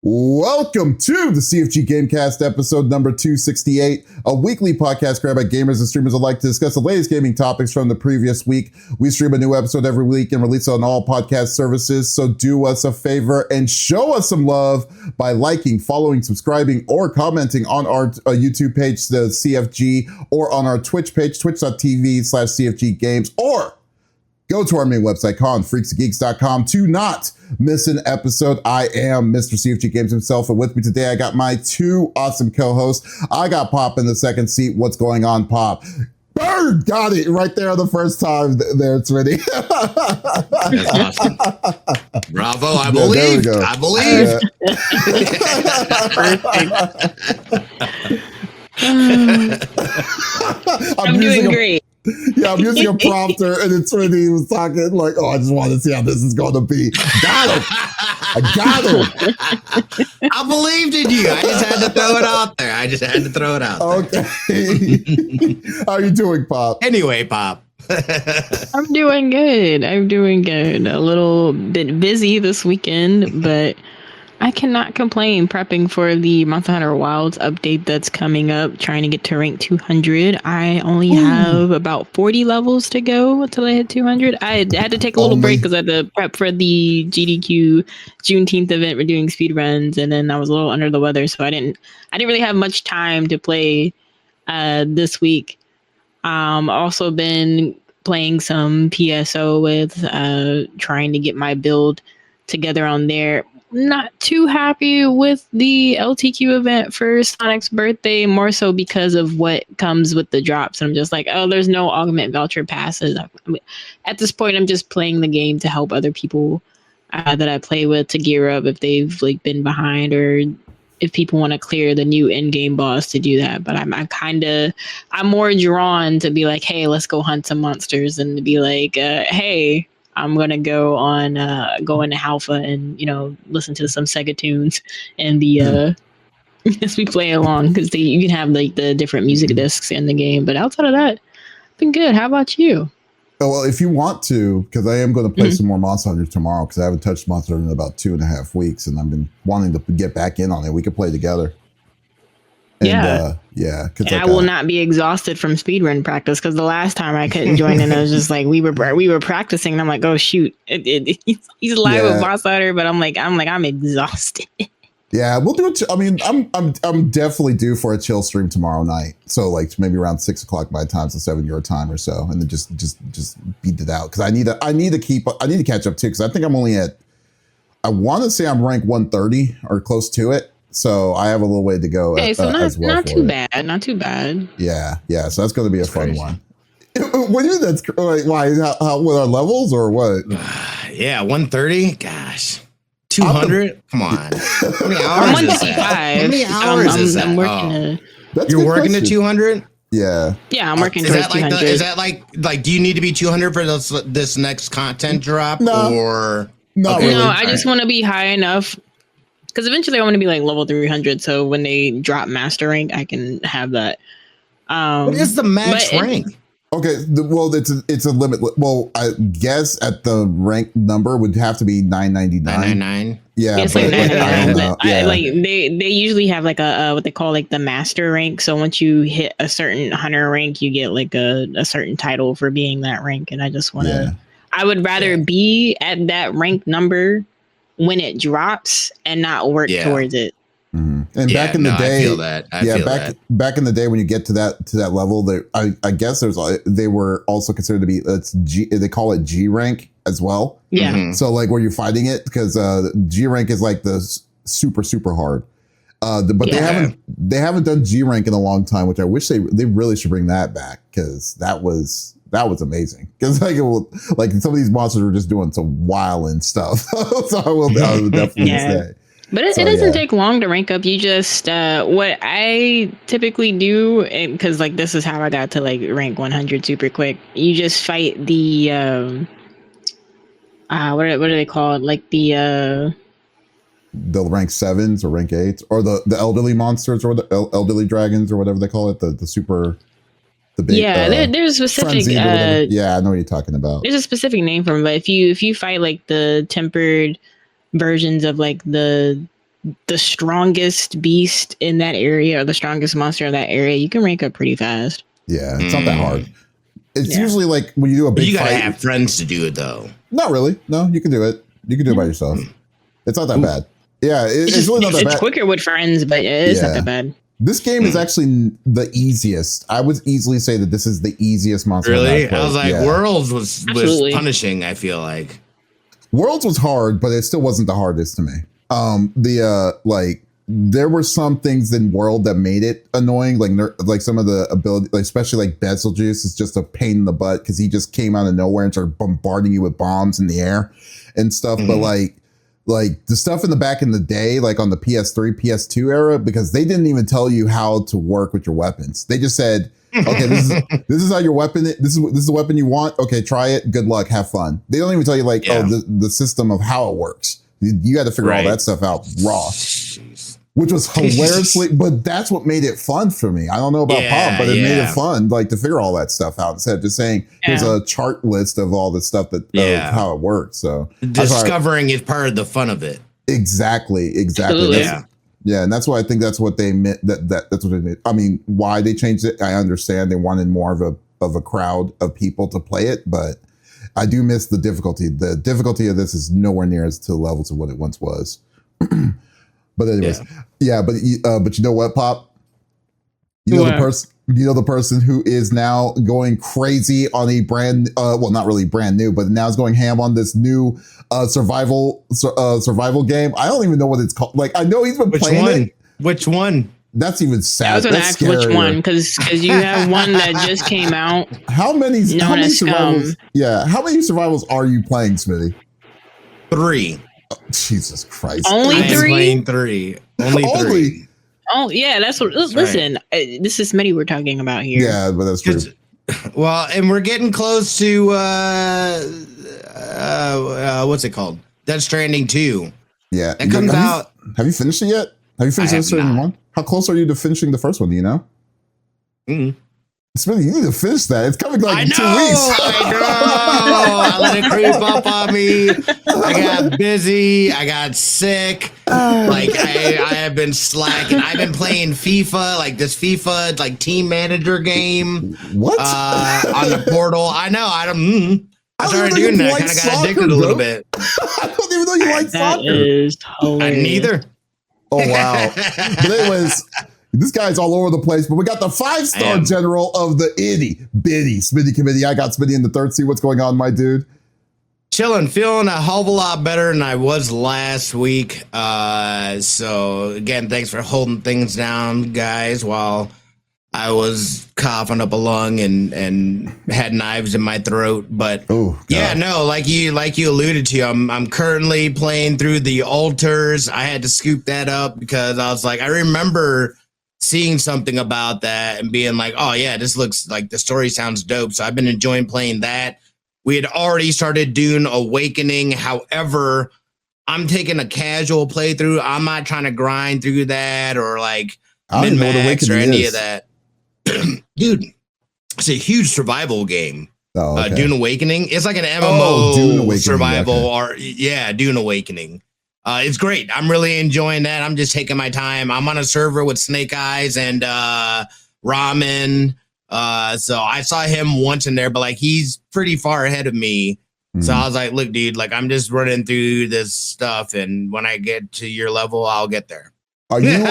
Welcome to the CFG Game Cast, episode number 268, a weekly podcast created by gamers and streamers alike to discuss the latest gaming topics from the previous week. We stream a new episode every week and release it on all podcast services, so do us a favor and show us some love by liking, following, subscribing, or commenting on our YouTube page, the CFG, or on our Twitch page, twitch.tv/CFG Games, or go to our main website, freaksgeeks.com, to not miss an episode. I am Mr. CFG Games himself, and with me today, I got my two awesome co-hosts. I got Pop in the second seat. What's going on, Pop? Bird got it right there the first time. There, Smitty. That's awesome. Bravo! I believe. I believe. I'm doing great. Yeah, I'm using a prompter, and it's when he was talking like, "Oh, I just want to see how this is going to be." Got him! I got him! I believed in you. I just had to throw it out there. Okay. How you doing, Pop? Anyway, Pop. I'm doing good. A little bit busy this weekend, but I cannot complain. Prepping for the Monster Hunter Wilds update that's coming up, trying to get to rank 200. I only have about 40 levels to go until I hit 200. I had to take a little break because I had to prep for the GDQ Juneteenth event. We're doing speed runs, and then I was a little under the weather, so I didn't really have much time to play this week. Also been playing some PSO with trying to get my build together on there. Not too happy with the LTQ event for Sonic's birthday, more so because of what comes with the drops. I'm just like, oh, there's no augment voucher passes. At this point, I'm just playing the game to help other people that I play with to gear up if they've been behind, or if people want to clear the new in-game boss to do that. But I'm more drawn to be like, hey, let's go hunt some monsters, and to be like, hey, I'm gonna go into Alpha and listen to some Sega tunes and as we play along, because you can have the different music discs in the game. But outside of that, been good. How about you? Oh, well, if you want to, because I am going to play some more Monster Hunter tomorrow, because I haven't touched Monster Hunter in about 2.5 weeks, and I've been wanting to get back in on it. We could play together. And, and I will not be exhausted from speedrun practice, because the last time I couldn't join and I was just like, we were practicing, and I'm like, oh shoot, he's live with Boss Hunter, but I'm exhausted. Yeah, we'll do it. I mean, I'm definitely due for a chill stream tomorrow night, so maybe around 6 o'clock my time, so 7 your time or so, and then just beat it out, because I need to catch up too, because I think I'm only I want to say I'm ranked 130 or close to it. So I have a little way to go. Okay, so not too bad. Yeah. So that's going to be a fun one. What do you mean that's why? How with our levels or what? Yeah, 130. Gosh, 200. Come on. How many hours is that? How many hours is that? I'm working. You're working to 200. Yeah. Yeah, I'm working towards 200. Is that like? Do you need to be 200 for this next content drop? No. Or no? Okay. No, I just want to be high enough. Because eventually I want to be level 300, so when they drop master rank, I can have that. What is the max rank? Okay, it's a limit. Well, I guess at the rank number would have to be 999. 999. Yeah, it's 999. They usually have a what they call the master rank. So once you hit a certain hunter rank, you get a certain title for being that rank. And I just want to. I would rather be at that rank number when it drops and not work towards it. Mm-hmm. And back in the day, I feel that. Back in the day when you get to that level, I guess they were also considered to be they call it G rank as well. Yeah. Mm-hmm. So where you're fighting it, because G rank is the super hard. But they haven't done G rank in a long time, which I wish they really should bring that back, because that was amazing. Because some of these monsters were just doing some wild stuff. So I will definitely say. But it doesn't take long to rank up. You just what I typically do, because this is how I got to rank 100 super quick. You just fight the what are they called? The rank 7s or rank 8s, or the elderly monsters, or the elderly dragons, or whatever they call it. The super. The big, there's specific. I know what you're talking about. There's a specific name for them, but if you fight the tempered versions of the strongest beast in that area or the strongest monster in that area, you can rank up pretty fast. Yeah, it's not that hard. It's usually like when you do a big fight. You gotta have friends to do it though. Not really. No, you can do it. You can do it by yourself. It's not that bad. Yeah, it's really not that bad. It's quicker with friends, but it's not that bad. This game is actually the easiest. I would easily say that this is the easiest monster. Really? I was like, Worlds was punishing, I feel like. Worlds was hard, but it still wasn't the hardest to me. There were some things in World that made it annoying, like some of the ability, like especially like Betelgeuse is just a pain in the butt because he just came out of nowhere and started bombarding you with bombs in the air and stuff. But like the stuff in the back in the day, like on the PS3, PS2 era, because they didn't even tell you how to work with your weapons. They just said, okay, this is how your weapon, this is the weapon you want. Okay, try it. Good luck. Have fun. They don't even tell you the system of how it works. You got to figure all that stuff out raw, which was hilariously, but that's what made it fun for me. I don't know about Pop, but it made it fun, like to figure all that stuff out instead of just saying, here's a chart list of all the stuff that of how it works. So discovering is part of the fun of it. Exactly. Yeah, and that's why I think that's what they meant. That's what it meant. I mean, why they changed it, I understand. They wanted more of a crowd of people to play it, but I do miss the difficulty. The difficulty of this is nowhere near as to the levels of what it once was. But anyways, but you know what, Pop? You know the person who is now going crazy on a brand, well, not really brand new, but now is going ham on this new survival game. I don't even know what it's called. Like, I know he's been playing it. Which one? That's even sad. I was going to ask which one, because you have one that just came out. How many survivals? Yeah, how many survivals are you playing, Smitty? 3. Oh, Jesus Christ! Only 3. Playing 3. Only 3. Oh yeah, that's what. Listen, this is Smitty we're talking about here. Yeah, but that's true. Well, and we're getting close to what's it called? Death Stranding 2. Yeah, that comes out. Have you finished it yet? Have you finished Death Stranding 1? How close are you to finishing the first one? Do you know? Smitty, you need to finish that. It's coming like in 2 weeks. I know. I let it creep up on me. I got busy. I got sick. Like I have been slacking. I've been playing FIFA, like this FIFA like team manager game. What? On the portal. I know. I started doing that. Kind of got addicted a little bit. I don't even know you like soccer. That is hilarious. Neither. Oh wow. But anyways. This guy's all over the place, but we got the 5-star general of the bitty Smitty committee. I got Smitty in the third seat. What's going on, my dude? Chilling, feeling a hell of a lot better than I was last week. So again, thanks for holding things down, guys, while I was coughing up a lung and had knives in my throat. But like you alluded to, I'm currently playing through the altars. I had to scoop that up because I was like, I remember seeing something about that and being like, oh yeah, this looks like the story sounds dope. So I've been enjoying playing that. We had already started doing Awakening. However, I'm taking a casual playthrough. I'm not trying to grind through that or like min-max or any of that. Dude, it's a huge survival game. Oh, okay. Dune Awakening. It's like an MMO survival Dune Awakening. It's great. I'm really enjoying that. I'm just taking my time. I'm on a server with Snake Eyes and Ramen. So I saw him once in there, but like he's pretty far ahead of me. So I was like, look, dude, like I'm just running through this stuff, and when I get to your level, I'll get there. Are you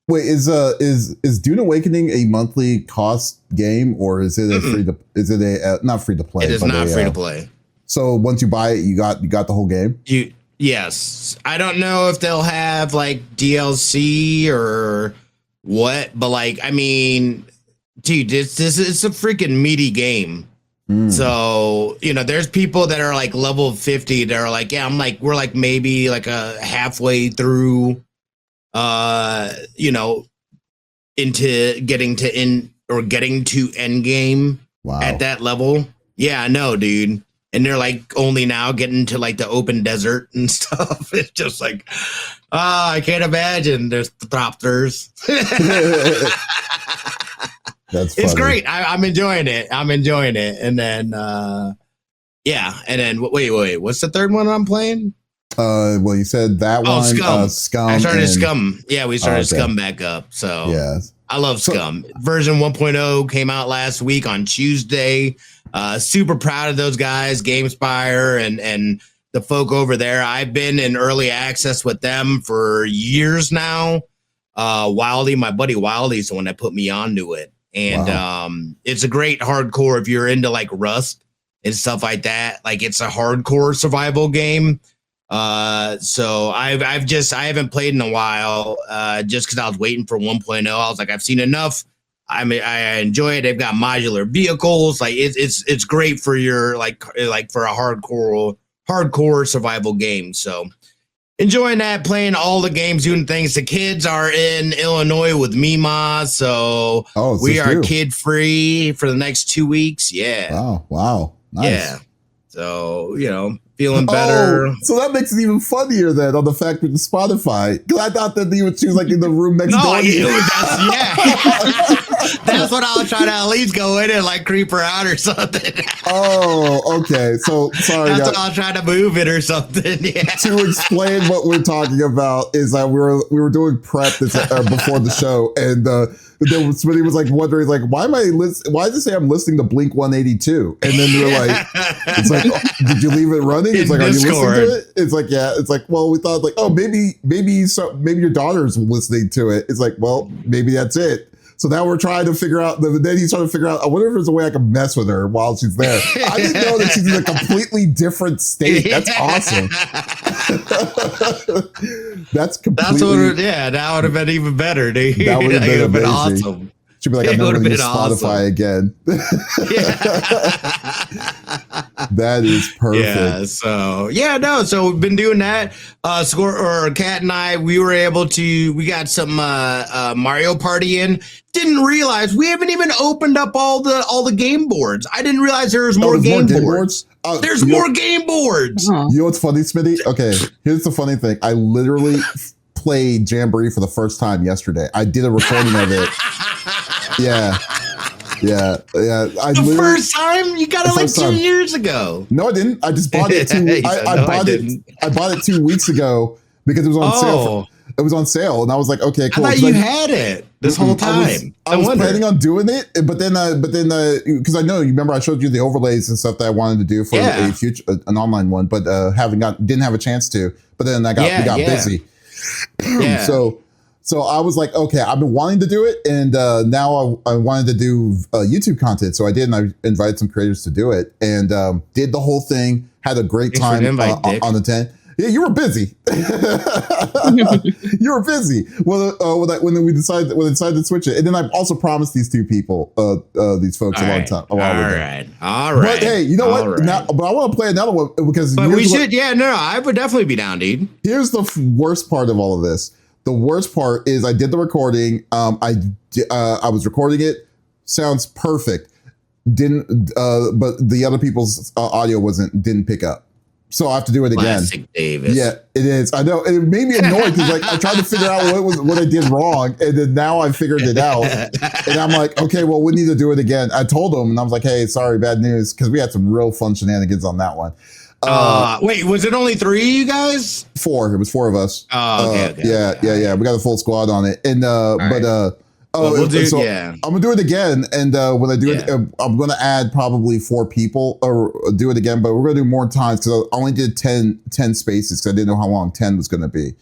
wait, is Dune Awakening a monthly cost game, or is it not free to play? It is not free to play. So once you buy it, you got the whole game? Yes. I don't know if they'll have like DLC or what, but like, I mean, dude, it's a freaking meaty game. So, there's people that are like level 50 that are like, yeah, I'm like, we're like maybe like a halfway through, into getting to end game at that level. Yeah, I know, dude. And they're like only now getting to like the open desert and stuff. It's just like, I can't imagine. There's thropters. That's funny. It's great. I'm enjoying it. And then, and then wait, what's the third one I'm playing? Well, you said that one. Scum. Scum. I started Scum. Yeah, we started okay. Scum back up. So yeah, I love Scum. Version 1.0 came out last week on Tuesday. Super proud of those guys, GameSpire and the folk over there. I've been in early access with them for years now. Wildy, my buddy Wildy is the one that put me onto it. And it's a great hardcore if you're into like Rust and stuff like that. Like it's a hardcore survival game. So I haven't played in a while, just because I was waiting for 1.0. I was like, I've seen enough. I enjoy it. They've got modular vehicles. Like it's great for your like for a hardcore survival game. So enjoying that, playing all the games, doing things. The kids are in Illinois with Mima, so we are kid free for the next 2 weeks. Yeah. Wow. Nice. Yeah. So, feeling better. So that makes it even funnier then on the fact with the Spotify. Because I thought that she was like in the room next door. That's what I was trying to at least go in and like creep her out or something. Oh, okay. So sorry. That's what I was trying to move it or something. Yeah. To explain what we're talking about is that we were doing prep before the show, and then Smitty was like wondering like why does it say I'm listening to Blink 182? And then we were like, it's like, did you leave it running? It's like, are you listening to it? It's like, yeah. It's like, well, we thought like, oh, maybe your daughter's listening to it. It's like, well, maybe that's it. So now we're trying to figure out. Then he's trying to figure out. I wonder if there's a way I can mess with her while she's there. I didn't know that she's in a completely different state. That's awesome. That would have been even better, dude. That would have been awesome. She'd be like, I'm never going to use Spotify again. That is perfect. Yeah. So we've been doing that. Kat and I, we got some Mario Party in. Didn't realize we haven't even opened up all the game boards. I didn't realize there was more game boards. There's more game boards. You know what's funny, Smitty? Okay, here's the funny thing. I literally played Jamboree for the first time yesterday. I did a recording of it. Yeah. The first time? You got it like 2 years ago. No, I didn't. I just bought it. I bought it 2 weeks ago because it was on sale. It was on sale, and I was like, okay, cool. I thought you had it this whole time. I was planning on doing it, but then because I know you remember I showed you the overlays and stuff that I wanted to do for a future an online one, but didn't have a chance to. But then we got busy. Yeah. So I was like, okay, I've been wanting to do it, and now I wanted to do YouTube content. So I did, and I invited some creators to do it, and did the whole thing. Had a great time on the 10. Yeah, you were busy. You were busy. Well, when we decided to switch it, and then I also promised these two people, these folks a long time. All right. But hey, you know what? Right. Now, but I want to play another one because. But we should. I would definitely be down, dude. Here's the worst part of all of this. The worst part is I did the recording. I was recording it. Sounds perfect. But the other people's audio didn't pick up. So I have to do it again. Classic Davis. Yeah, it is. I know. It made me annoyed because I tried to figure out what I did wrong, and then now I figured it out. And I'm like, okay, well, we need to do it again. I told them, and I was like, hey, sorry, bad news, because we had some real fun shenanigans on that one. Wait, was it only 3 of you guys? 4. It was 4 of us. Oh, okay. Yeah. We got a full squad on it, and I'm gonna do it again, and when I do it, I'm gonna add probably 4 people or do it again, but we're gonna do more times because I only did 10 spaces because I didn't know how long 10 was gonna be.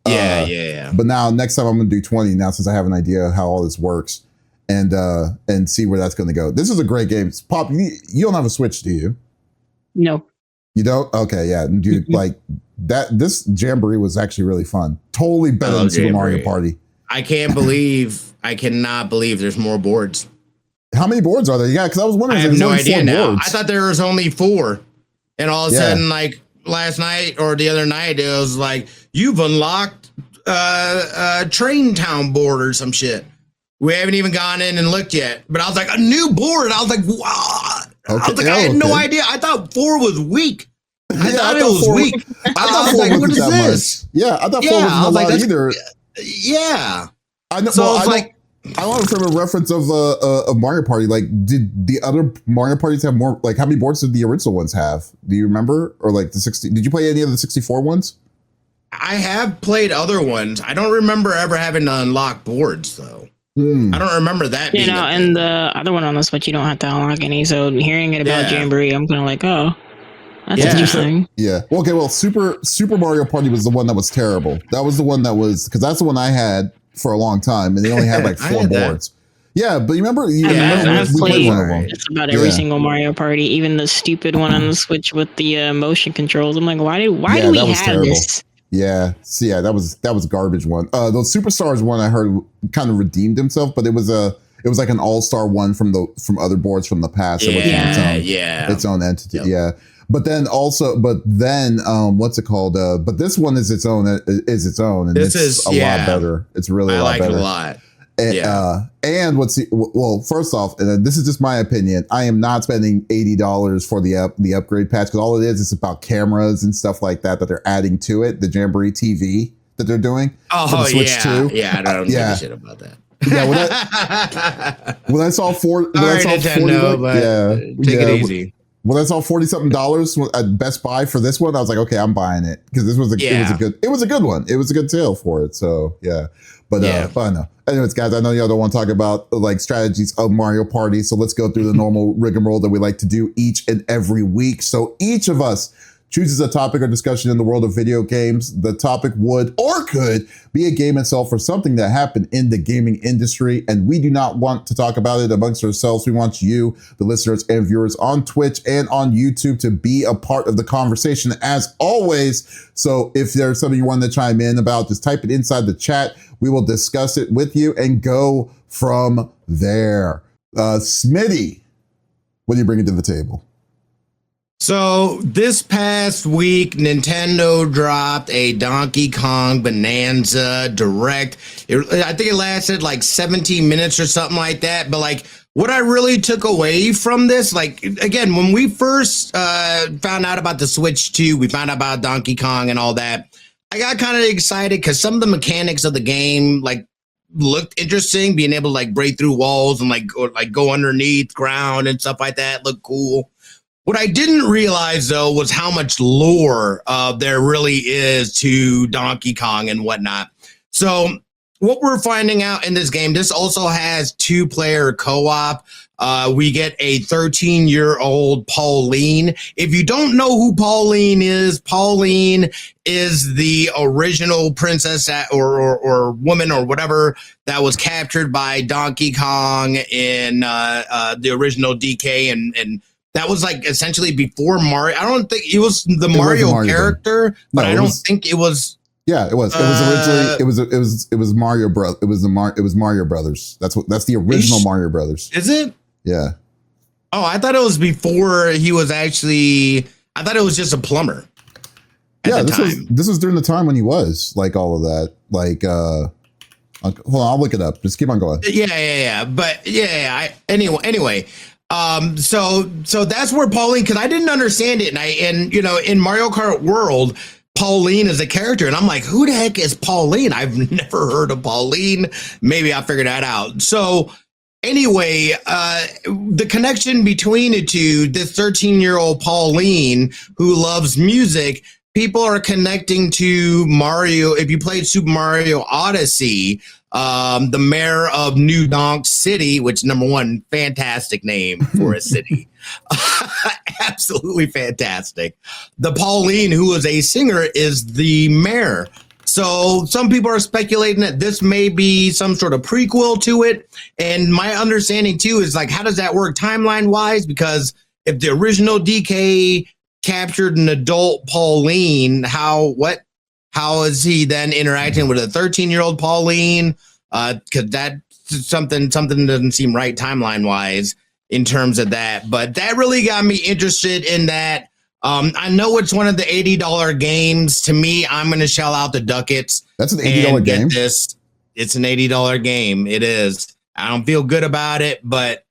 Yeah. But now next time I'm gonna do 20 now since I have an idea of how all this works, and see where that's gonna go. This is a great game. Pop, you don't have a Switch, do you? No. You don't? Okay, yeah, dude. Like that. This Jamboree was actually really fun. Totally better than Super Mario Party. I cannot believe there's more boards. How many boards are there? Yeah, because I was wondering. I have no idea now. I thought there was only 4. And all of a sudden, like last night or the other night, it was like, you've unlocked Train Town board or some shit. We haven't even gone in and looked yet. But I was like, a new board. I was like, wow. Okay. I was like, I had no idea. I thought 4 was weak. I thought it was weak. I was like, what is this? Yeah, I thought 4 wasn't a lot either. Yeah. I know. So I was like, I want from a reference of Mario Party. Like, did the other Mario Parties have more? Like, how many boards did the original ones have? Do you remember? Or like the 60? Did you play any of the 64 ones? I have played other ones. I don't remember ever having to unlock boards though. I don't remember that. You know, and the other one on the Switch, you don't have to unlock any. So hearing it about Jamboree, I'm kind of like, oh, that's interesting. Yeah. Well, okay. Well, Super Mario Party was the one that was terrible. That was the one that was because that's the one I had for a long time, and they only had like 4 boards. Yeah, but you remember? I've played one of them. It's about every single Mario Party, even the stupid one on the Switch with the motion controls. I'm like, why do we have this? Yeah, so yeah, that was a garbage one. The Superstars one I heard kind of redeemed himself, but it was like an all-star one from other boards from the past. Its own entity. Yep. Yeah. But then what's it called? But this one is its own, and it's a lot better. It's really a lot better. I like it a lot. And first off, and this is just my opinion, I am not spending $80 for the upgrade patch because all it is about cameras and stuff like that they're adding to it. The Jamboree TV that they're doing. Oh, for the Switch 2. Yeah, I don't give a shit about that. Yeah, when I saw take it easy. When I saw $40-something at Best Buy for this one, I was like, okay, I'm buying it because this was it was a good one. It was a good sale for it. So yeah, but I know. Anyways, guys, I know y'all don't want to talk about like strategies of Mario Party, so let's go through the normal rigmarole that we like to do each and every week. So each of us chooses a topic or discussion in the world of video games. The topic would or could be a game itself or something that happened in the gaming industry, and we do not want to talk about it amongst ourselves. We want you, the listeners and viewers on Twitch and on YouTube, to be a part of the conversation as always. So if there's something you want to chime in about, just type it inside the chat. We will discuss it with you and go from there. Smitty, what do you bring to the table? So this past week, Nintendo dropped a Donkey Kong Bonanza Direct. I think it lasted like 17 minutes or something like that. But like what I really took away from this, like, again, when we first found out about the Switch 2, we found out about Donkey Kong and all that. I got kind of excited because some of the mechanics of the game, like, looked interesting, being able to like break through walls and like go underneath ground and stuff like that looked cool. What I didn't realize, though, was how much lore there really is to Donkey Kong and whatnot. So what we're finding out in this game, this also has 2-player co-op. We get a 13-year-old Pauline. If you don't know who Pauline is the original princess or woman or whatever that was captured by Donkey Kong in the original DK and that was like essentially before Mario. I don't think it was the Mario character, but I don't think it was. Yeah, it was. It was originally it was Mario Bros. It was Mario Brothers. That's the original Mario Brothers. Is it? Yeah. Oh, I thought it was before he was actually. I thought it was just a plumber. Yeah, this was during the time when he was like all of that. Like, hold on, I'll look it up. Just keep on going. Yeah. But anyway. So that's where Pauline, because I didn't understand it, and in Mario Kart World, Pauline is a character, and I'm like, who the heck is Pauline? I've never heard of Pauline. Maybe I'll figure that out. So anyway, the connection between the two, this 13-year-old Pauline who loves music, people are connecting to Mario. If you played Super Mario Odyssey, the mayor of New Donk City, which number one, fantastic name for a city. Absolutely fantastic. The Pauline, who is a singer, is the mayor. So some people are speculating that this may be some sort of prequel to it. And my understanding too is like, how does that work timeline wise? Because if the original DK captured an adult Pauline, how is he then interacting with a 13-year-old Pauline? Because that's something doesn't seem right timeline wise in terms of that. But that really got me interested in that. I know it's one of the $80 games. To me, I'm going to shell out the ducats. That's an $80 game. It's an $80 game. It is. I don't feel good about it, but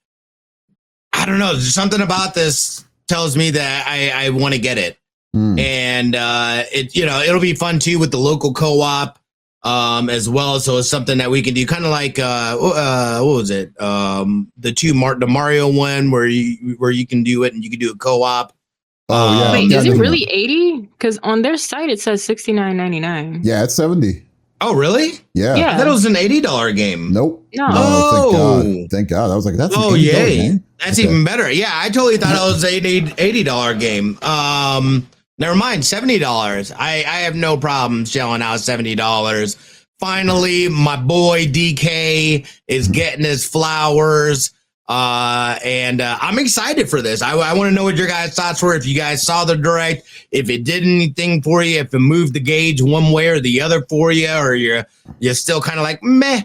I don't know. Something about this tells me that I want to get it. And it'll be fun too with the local co-op. as well. So it's something that we can do, kind of like what was it? The Mario one where you can do it and you can do a co-op. Oh yeah. Wait, yeah, is it no. really 80? Because on their site it says $69.99. Yeah, it's 70. Oh really? Yeah. I thought it was an $80 game. Nope. No. Thank God. I was like, that's an $80 yay. game. That's even better. Yeah, I totally thought it was an $80 game. Never mind, $70. I have no problem shelling out $70. Finally, my boy DK is getting his flowers. And I'm excited for this. I want to know what your guys' thoughts were. If you guys saw the direct, if it did anything for you, if it moved the gauge one way or the other for you, or you're still kind of like meh.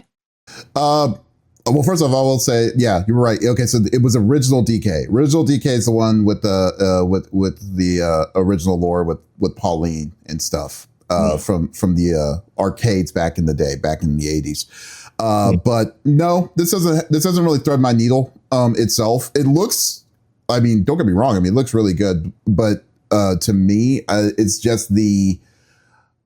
Well, first off, I will say, yeah, you're right. Okay, so it was original DK. Original DK is the one with the with the original lore with Pauline and stuff from the arcades back in the day, back in the 80s. But no, this doesn't really thread my needle itself. It looks, I mean, don't get me wrong. I mean, it looks really good, but to me, it's just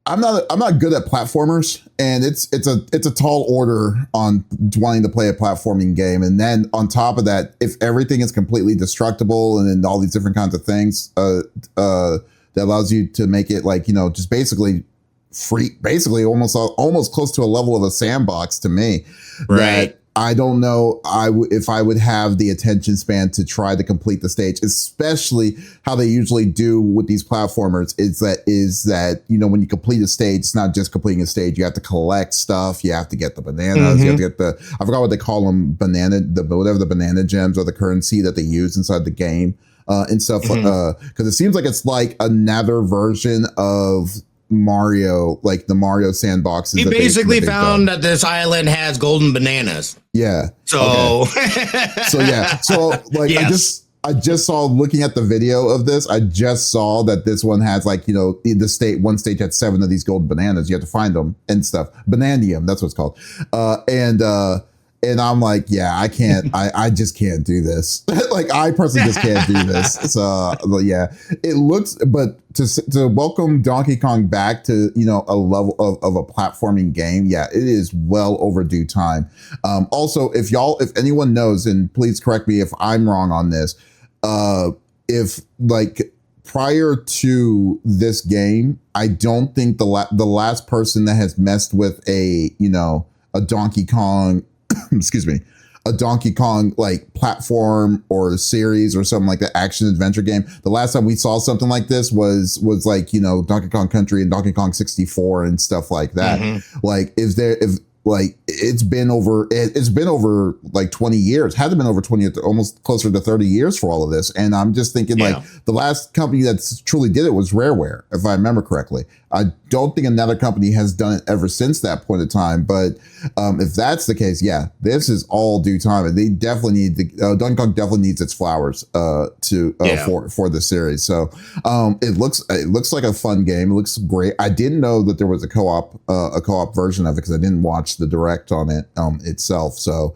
I'm not good at platformers, and it's a tall order on wanting to play a platforming game. And then on top of that, if everything is completely destructible and then all these different kinds of things, that allows you to make it like, just basically free, basically almost close to a level of a sandbox to me. Right. That I don't know if I would have the attention span to try to complete the stage, especially how they usually do with these platformers is that, when you complete a stage, it's not just completing a stage. You have to collect stuff. You have to get the bananas. You have to get I forgot what they call them, whatever the banana gems or the currency that they use inside the game and stuff. Because it seems like it's like another version of Mario, like the Mario sandboxes. He basically found that this island has golden bananas. Yeah. So, so yeah. So like, yes. I just saw, looking at the video of this, I just saw that this one has like, one stage had 7 of these golden bananas. You have to find them and stuff. Bananium, that's what it's called. And I'm like, yeah, I can't, I just can't do this. Like, I personally just can't do this. So yeah, it looks, but to welcome Donkey Kong back to, a level of a platforming game. Yeah, it is well overdue time. Also, if anyone knows, and please correct me if I'm wrong on this, if like prior to this game, I don't think the last person that has messed with a Donkey Kong, excuse me, a Donkey Kong like platform or a series or something like that, action adventure game. The last time we saw something like this was like, Donkey Kong Country and Donkey Kong 64 and stuff like that. Like, it's been over like 20 years, hasn't been over 20, almost closer to 30 years for all of this. And I'm just thinking like the last company that truly did it was Rareware, if I remember correctly. I don't think another company has done it ever since that point in time. But if that's the case, yeah, this is all due time. And they definitely need Donkey Kong definitely needs its flowers for the series. So it looks like a fun game. It looks great. I didn't know that there was a co-op version of it because I didn't watch the direct on it itself. So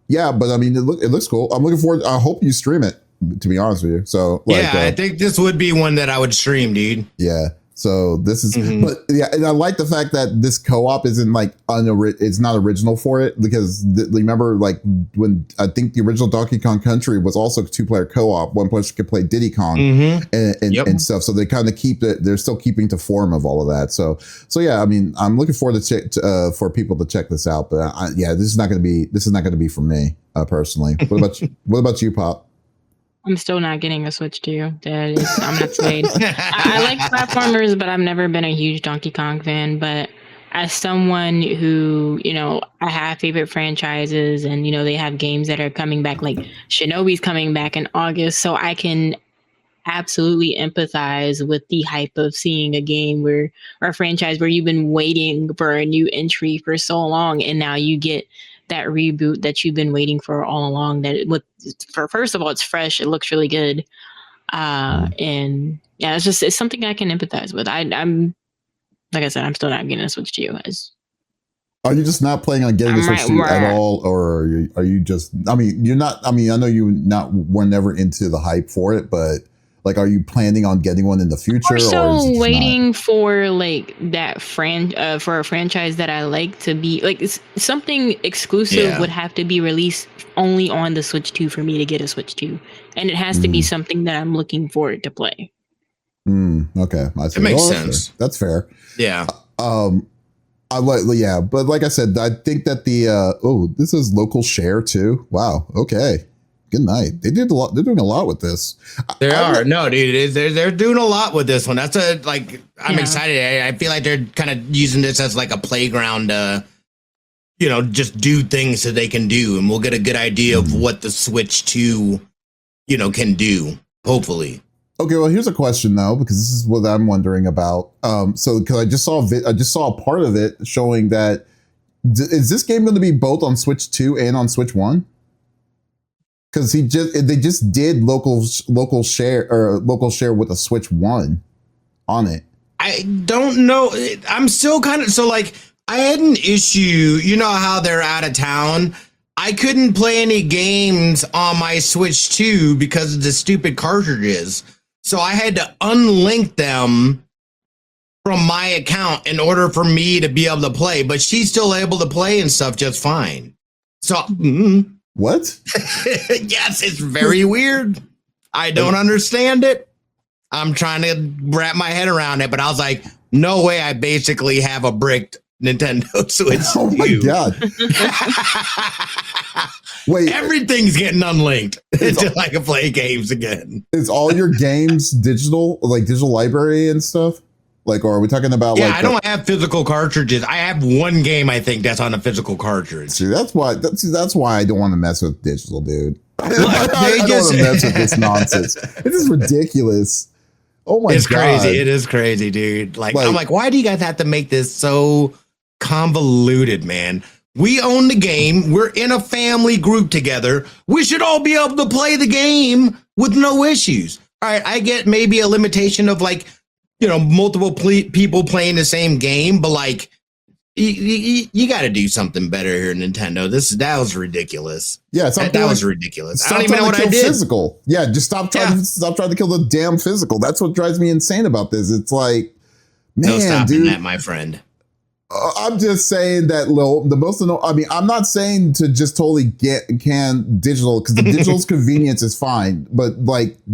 yeah, but I mean, it looks cool. I'm looking forward. I hope you stream it, to be honest with you. So like, I think this would be one that I would stream, dude. Yeah. So this is, but yeah, and I like the fact that this co-op isn't like it's not original for it, because remember, like when I think the original Donkey Kong Country was also 2-player co-op, one person could play Diddy Kong and stuff. So they kind of keep it. They're still keeping to form of all of that. So yeah, I mean, I'm looking forward to for people to check this out. But this is not going to be for me personally. What about you, Pop? I'm still not getting a Switch to you. I'm not swayed. I like platformers, but I've never been a huge Donkey Kong fan. But as someone who, I have favorite franchises, and, they have games that are coming back, like Shinobi's coming back in August. So I can absolutely empathize with the hype of seeing a game or a franchise where you've been waiting for a new entry for so long, and now you get that reboot that you've been waiting for all along. First of all, it's fresh, it looks really good, and yeah, it's something I can empathize with. I'm like I said, I'm still not getting a Switch to you guys. Are you just not planning on getting a Switch to you at all, or are you just? I mean, you're not. I mean, I know were never into the hype for it, but Like, are you planning on getting one in the future? We're still waiting not? for like that for a franchise that I like to be like something exclusive would have to be released only on the Switch 2 for me to get a Switch 2, and it has to be something that I'm looking forward to play. Okay, it makes sense. That's fair. Yeah. But like I said, I think that this is local share too. Wow. Okay. Good night. They did a lot. They're doing a lot with this. No, dude. They're doing a lot with this one. That's I'm excited. I feel like they're kind of using this as like a playground to, just do things that they can do, and we'll get a good idea of what the Switch 2, can do. Hopefully. Okay, well, here's a question though, because this is what I'm wondering about. So because I just saw a part of it showing that is this game going to be both on Switch 2 and on Switch 1? Because they just did local share with a Switch 1 on it. I don't know. I'm still kind of I had an issue. You know how they're out of town. I couldn't play any games on my Switch 2 because of the stupid cartridges. So I had to unlink them from my account in order for me to be able to play. But she's still able to play and stuff just fine. So. What? Yes, it's very weird. I don't understand it. I'm trying to wrap my head around it, but I was like, no way I basically have a bricked Nintendo Switch. Oh my God. Wait. Everything's getting unlinked until I can play games again. Is all your games digital, like digital library and stuff? Like, or are we talking about I don't have physical cartridges. I have one game, I think, that's on a physical cartridge. See, that's why I don't want to mess with digital, dude. I don't want to mess with this nonsense. This is ridiculous. Oh my God. It's crazy. It is crazy, dude. I'm like, why do you guys have to make this so convoluted, man? We own the game. We're in a family group together. We should all be able to play the game with no issues. All right, I get maybe a limitation of multiple people playing the same game, but you got to do something better here, Nintendo. That was ridiculous. Yeah, that was ridiculous. I don't even know what I did. Physical. Yeah, just stop trying to kill the damn physical. That's what drives me insane about this. It's like, man, no stopping dude, that, my friend. I'm just saying that I'm not saying to just totally can digital, because the digital's convenience is fine, but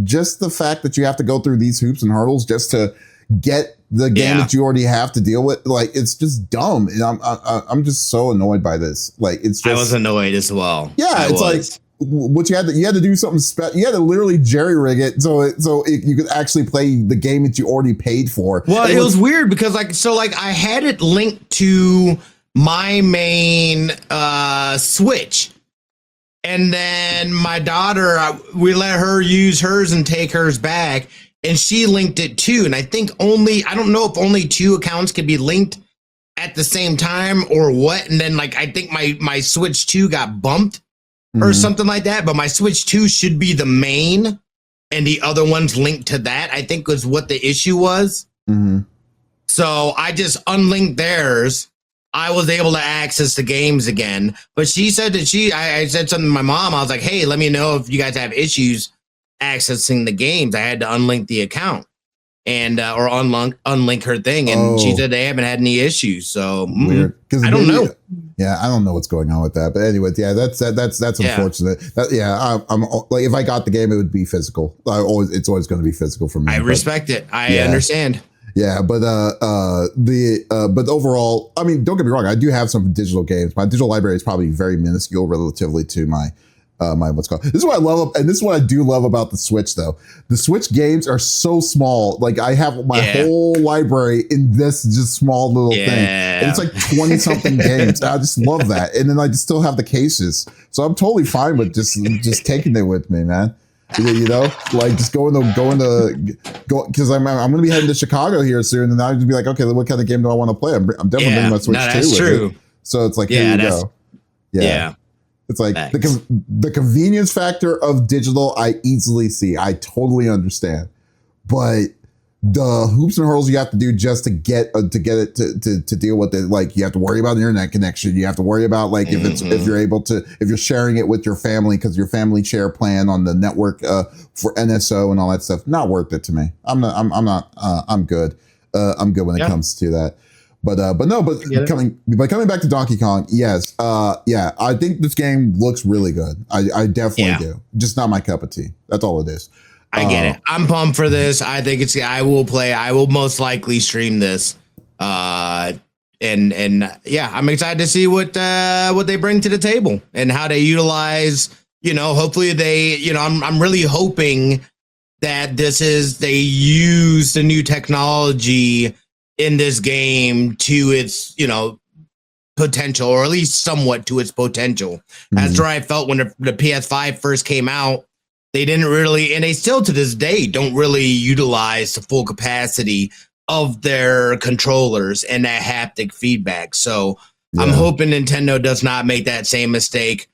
just the fact that you have to go through these hoops and hurdles just to get the game that you already have to deal with, it's just dumb. And I'm just so annoyed by this. It's just, I was annoyed as well. Yeah, what you had to do something special. You had to literally jerry rig it so you could actually play the game that you already paid for. Well, it was weird because I had it linked to my main Switch. And then my daughter, we let her use hers and take hers back. And she linked it too. And I think I don't know if only 2 accounts could be linked at the same time or what. And then I think my Switch 2 got bumped or something like that. But my Switch 2 should be the main and the other one's linked to that, I think was what the issue was. So I just unlinked theirs. I was able to access the games again. But she said that I said something to my mom. I was like, hey, let me know if you guys have issues accessing the games. I had to unlink the account and or unlink her thing, and she said they haven't had any issues. So weird. I don't know. Yeah, I don't know what's going on with that. But anyway, that's unfortunate. I'm if I got the game, it would be physical. It's always going to be physical for me. I respect it. I understand. Yeah, but but overall, I mean, don't get me wrong. I do have some digital games. My digital library is probably very minuscule relatively to my what's called. This is what I love, and this is what I do love about the Switch, though. The Switch games are so small. I have my whole library in this just small little thing. And it's 20 something games. I just love that. And then I just still have the cases, so I'm totally fine with just taking it with me, man. Just going because I'm going to be heading to Chicago here soon, and I'll just be like, okay, what kind of game do I want to play? I'm definitely bringing my Switch 2 with true. it. So it's here you go. Yeah. It's the convenience factor of digital, I easily see. I totally understand. But the hoops and hurdles you have to do just to get it to deal with it. Like you have to worry about internet connection. You have to worry about like if you're sharing it with your family because your family share plan on the network for NSO and all that stuff. Not worth it to me. I'm good. I'm good when it comes to that. But coming back to Donkey Kong, yes, I think this game looks really good. I definitely do. Just not my cup of tea. That's all it is. I get it. I'm pumped for this. I think I will most likely stream this. And I'm excited to see what they bring to the table and how they utilize, hopefully I'm really hoping that they use the new technology in this game to its, potential, or at least somewhat to its potential. That's where I felt when the PS5 first came out. They didn't really, and they still to this day don't really utilize the full capacity of their controllers and that haptic feedback. So I'm hoping Nintendo does not make that same mistake.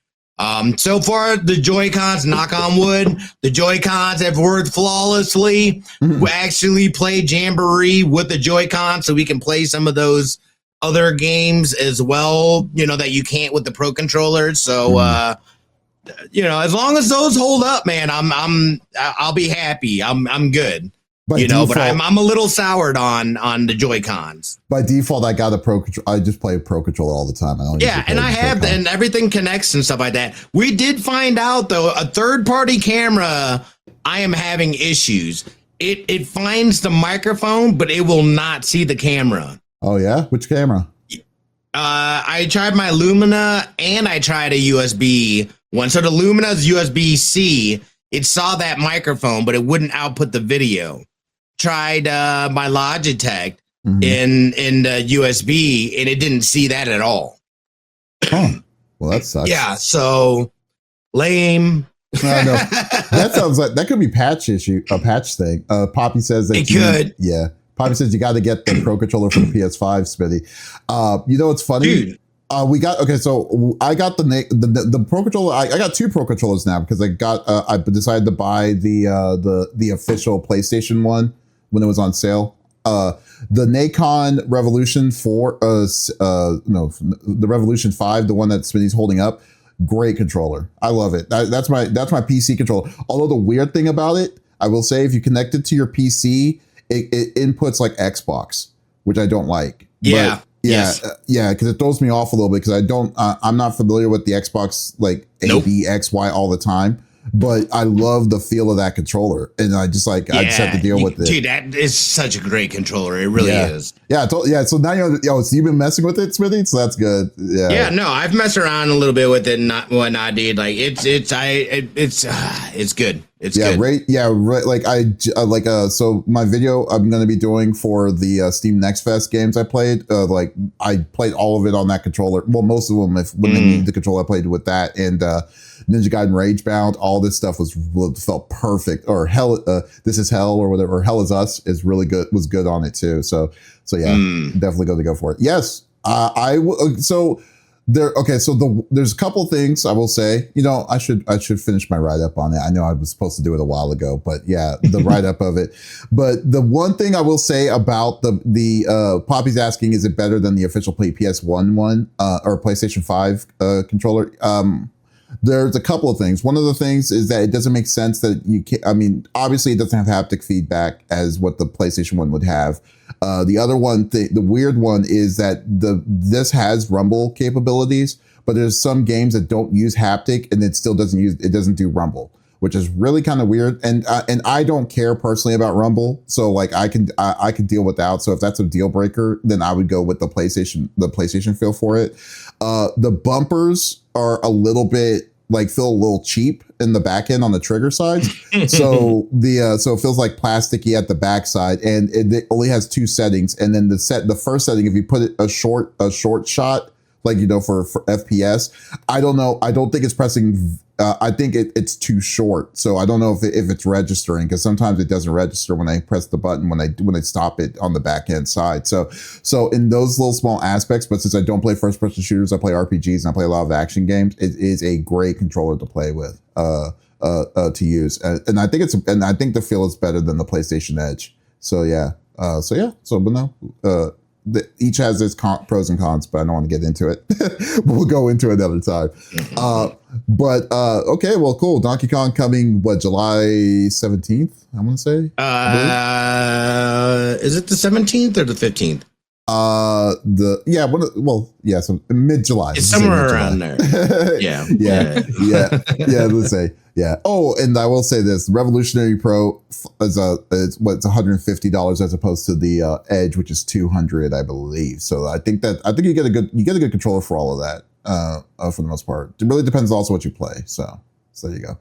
So far, the Joy-Cons, knock on wood, the Joy-Cons have worked flawlessly. We actually play Jamboree with the Joy-Cons so we can play some of those other games as well, that you can't with the Pro controllers. So, as long as those hold up, man, I'll be happy. I'm good. But I'm a little soured on the Joy-Cons. By default, I got a Pro controller. I just play a Pro controller all the time. And everything connects and stuff like that. We did find out though, a third-party camera, I am having issues. It finds the microphone, but it will not see the camera. Oh yeah, which camera? I tried my Lumina and I tried a USB one. So the Lumina's USB-C, it saw that microphone, but it wouldn't output the video. Tried my Logitech in the USB, and it didn't see that at all. Oh, well, that sucks. Yeah, so lame. No, that sounds like that could be a patch thing. Poppy says that it could. Yeah, Poppy says you got to get the Pro controller for the PS5, Smitty. It's funny. Dude. So I got the Pro controller. I got two Pro controllers now because I decided to buy the official PlayStation one when it was on sale. The Nacon Revolution 4, the Revolution 5, the one that Smitty's holding up. Great controller. I love it. That's my PC controller. Although the weird thing about it, I will say, if you connect it to your PC, it inputs like Xbox, which I don't like. Yeah. But, because it throws me off a little bit because I'm not familiar with the Xbox like A, B, X, Y all the time. But I love the feel of that controller, and I just have to deal with it. Dude, that is such a great controller. It really is. Yeah, so now so you've been messing with it, Smitty, so that's good. Yeah. Yeah, no, I've messed around a little bit with it and whatnot, dude. Like it's good. It's good. Right. Yeah, right. So my video I'm going to be doing for the Steam Next Fest games I played. I played all of it on that controller. Well, most of them when they needed the controller, I played with that and. Ninja Gaiden Ragebound, all this stuff felt perfect. Or This Is Hell or whatever. Or Hell Is Us is really good. Was good on it too. So yeah, definitely going to go for it. Yes, So there. Okay, so there's a couple things I will say. I should finish my write up on it. I know I was supposed to do it a while ago, but yeah, the write up of it. But the one thing I will say about the Poppy's asking, is it better than the official PS1 one or PlayStation 5 controller? There's a couple of things. One of the things is that it doesn't make sense that you can't, obviously it doesn't have haptic feedback as what the PlayStation 1 would have. The other one, the weird one is that this has rumble capabilities, but there's some games that don't use haptic and it still doesn't do rumble, which is really kind of weird. And I don't care personally about rumble. So like I can deal without. So if that's a deal breaker, then I would go with the PlayStation feel for it. The bumpers are a little bit feel a little cheap in the back end on the trigger side. So so it feels like plasticky at the back side, and it only has two settings. And then the first setting, if you put it a short shot, for FPS, I don't know. I don't think it's pressing. I think it's too short. So I don't know if it's registering, because sometimes it doesn't register when I press the button when I stop it on the back end side. So in those little small aspects, but since I don't play first person shooters, I play RPGs and I play a lot of action games. It is a great controller to play with, to use. And I think the feel is better than the PlayStation Edge. So yeah. But no. Each has its pros and cons, but I don't want to get into it. We'll go into it another time. Okay, well, cool. Donkey Kong coming July 17th? I want to say. Is it the 17th or the 15th? So mid-July. It's somewhere around there. Yeah. Let's say. Yeah. Oh, and I will say this: Revolutionary Pro is it's $150 as opposed to the Edge, which is $200, I believe. So I think you get a good controller for all of that. For the most part, it really depends also what you play. So there you go.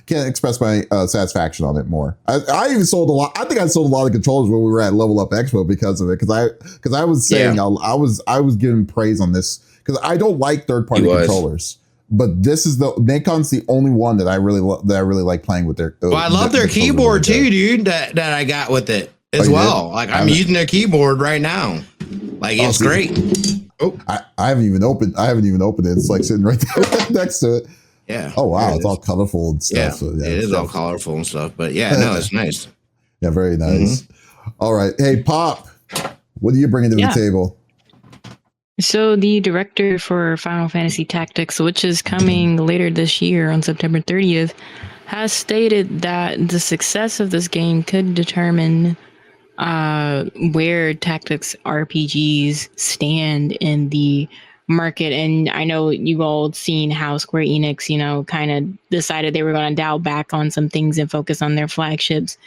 Can't express my satisfaction on it more. I even sold a lot. I think I sold a lot of controllers when we were at Level Up Expo because of it. Because I was saying I was giving praise on this because I don't like third-party controllers. But this is Nacon's the only one that I really like playing with their. Well, I love their keyboard too, dude. That I got with it as well. Like I'm using their keyboard right now. Like it's great. Oh, I haven't even opened it. It's like sitting right there next to it. Yeah. Oh wow, it's all colorful and stuff. Yeah, so, it is all colorful and stuff. But yeah, no, it's nice. Yeah, very nice. All right, hey Pop, what are you bringing to the table? So the director for Final Fantasy Tactics, which is coming later this year on September 30th, has stated that the success of this game could determine where tactics RPGs stand in the market. And I know you've all seen how Square Enix, kind of decided they were going to dial back on some things and focus on their flagships.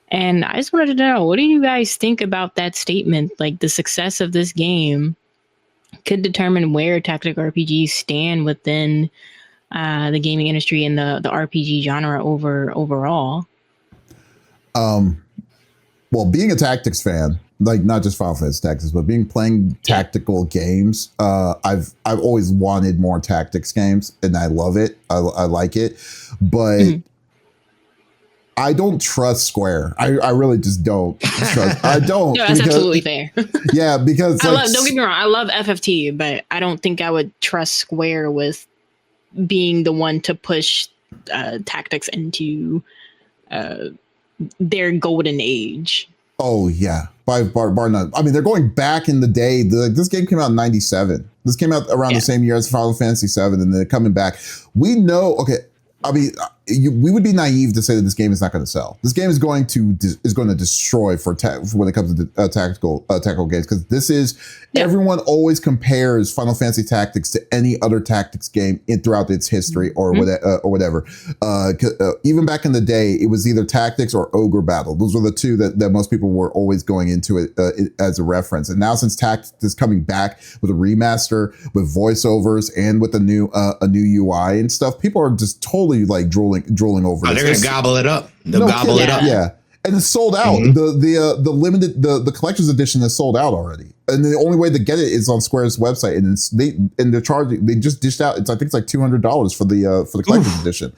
And I just wanted to know, what do you guys think about that statement? Like the success of this game could determine where tactic RPGs stand within the gaming industry and the RPG genre overall. Well, being a tactics fan, like not just Final Fantasy Tactics, but playing tactical games, I've always wanted more tactics games, and I love it. I like it, but I don't trust Square. I really just don't trust. I don't. No, that's absolutely fair. Yeah, because don't get me wrong. I love FFT, but I don't think I would trust Square with being the one to push tactics into their golden age. Oh yeah, by bar none. I mean, they're going back in the day. This game came out in '97. This came out around the same year as Final Fantasy VII, and they're coming back. We know. Okay, I mean, we would be naive to say that this game is not going to sell. This game is going to destroy for when it comes to tactical games, because this is everyone always compares Final Fantasy Tactics to any other tactics game throughout its history or whatever. Even back in the day, it was either Tactics or Ogre Battle. Those were the two that most people were always going into it as a reference. And now since Tactics is coming back with a remaster, with voiceovers, and with a new UI and stuff, people are just totally like drooling over it. They're gonna gobble it up. They'll gobble it up. Yeah. And it's sold out. The limited the collector's edition is sold out already. And the only way to get it is on Square's website. And they're charging, they just dished out, I think it's like $200 for the collector's edition.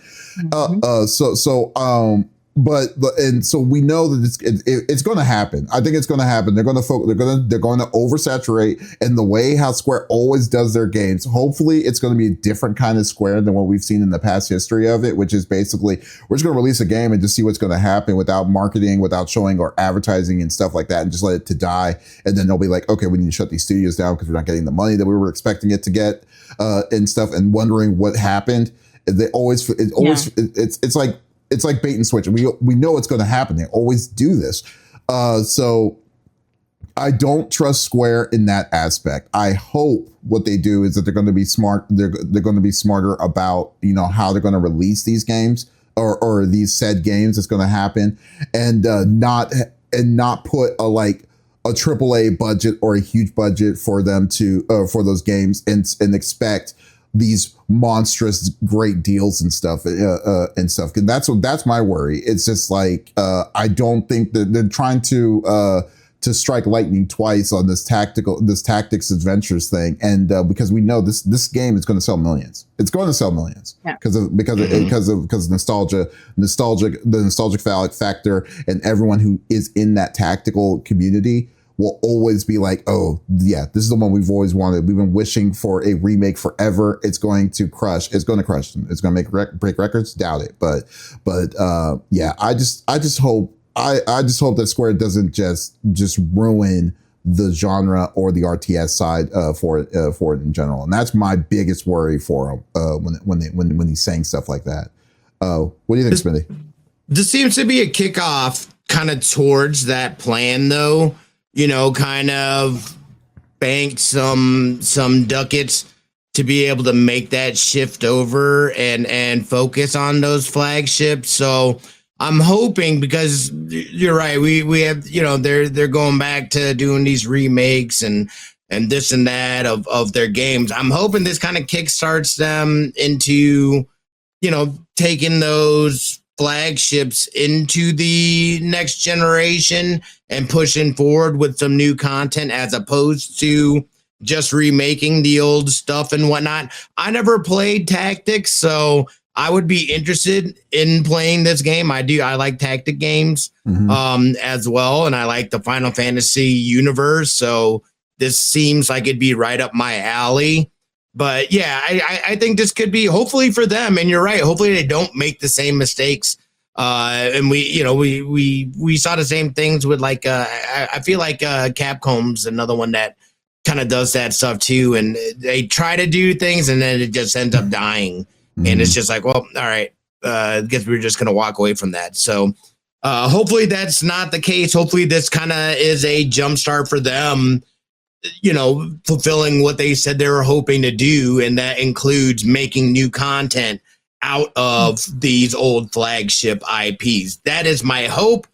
So we know that it's going to happen. I think it's going to happen. They're going to oversaturate, and the way how Square always does their games. Hopefully, it's going to be a different kind of Square than what we've seen in the past history of it, which is basically we're just going to release a game and just see what's going to happen without marketing, without showing or advertising and stuff like that, and just let it to die. And then they'll be like, okay, we need to shut these studios down because we're not getting the money that we were expecting it to get, and stuff, and wondering what happened. It's like bait and switch. And we know it's going to happen. They always do this. So I don't trust Square in that aspect. I hope what they do is that they're going to be smart. They're going to be smarter about, how they're going to release these games or these said games that's going to happen, and not put a AAA budget or a huge budget for them to for those games and expect these monstrous great deals and stuff. And that's my worry. It's just like I don't think that they're trying to strike lightning twice on this tactics adventures thing, and because we know this game is going to sell millions. It's going to sell millions because of nostalgia, the nostalgic factor, and everyone who is in that tactical community will always be like, oh yeah, this is the one we've always wanted. We've been wishing for a remake forever. It's going to crush. It's going to crush them. It's going to break records. Doubt it. But yeah, I just hope I just hope that Square doesn't just ruin the genre or the RTS side for it in general, and that's my biggest worry for him when he's saying stuff like that. What do you think, Smitty? This seems to be a kickoff kind of towards that plan, though. Kind of bank some ducats to be able to make that shift over and focus on those flagships. So I'm hoping, because you're right, we have, they're going back to doing these remakes and this and that of their games. I'm hoping this kind of kickstarts them into, taking those flagships into the next generation and pushing forward with some new content, as opposed to just remaking the old stuff and whatnot. I never played Tactics, so I would be interested in playing this game. I like tactic games as well, and I like the Final Fantasy universe, so this seems like it'd be right up my alley. But yeah, I think this could be, hopefully for them, and you're right, hopefully they don't make the same mistakes. And we saw the same things with I feel like Capcom's another one that kind of does that stuff too, and they try to do things and then it just ends up dying. And it's just like, well, all right, I guess we're just going to walk away from that. So hopefully that's not the case. Hopefully this kind of is a jumpstart for them, fulfilling what they said they were hoping to do. And that includes making new content out of these old flagship IPs. That is my hope.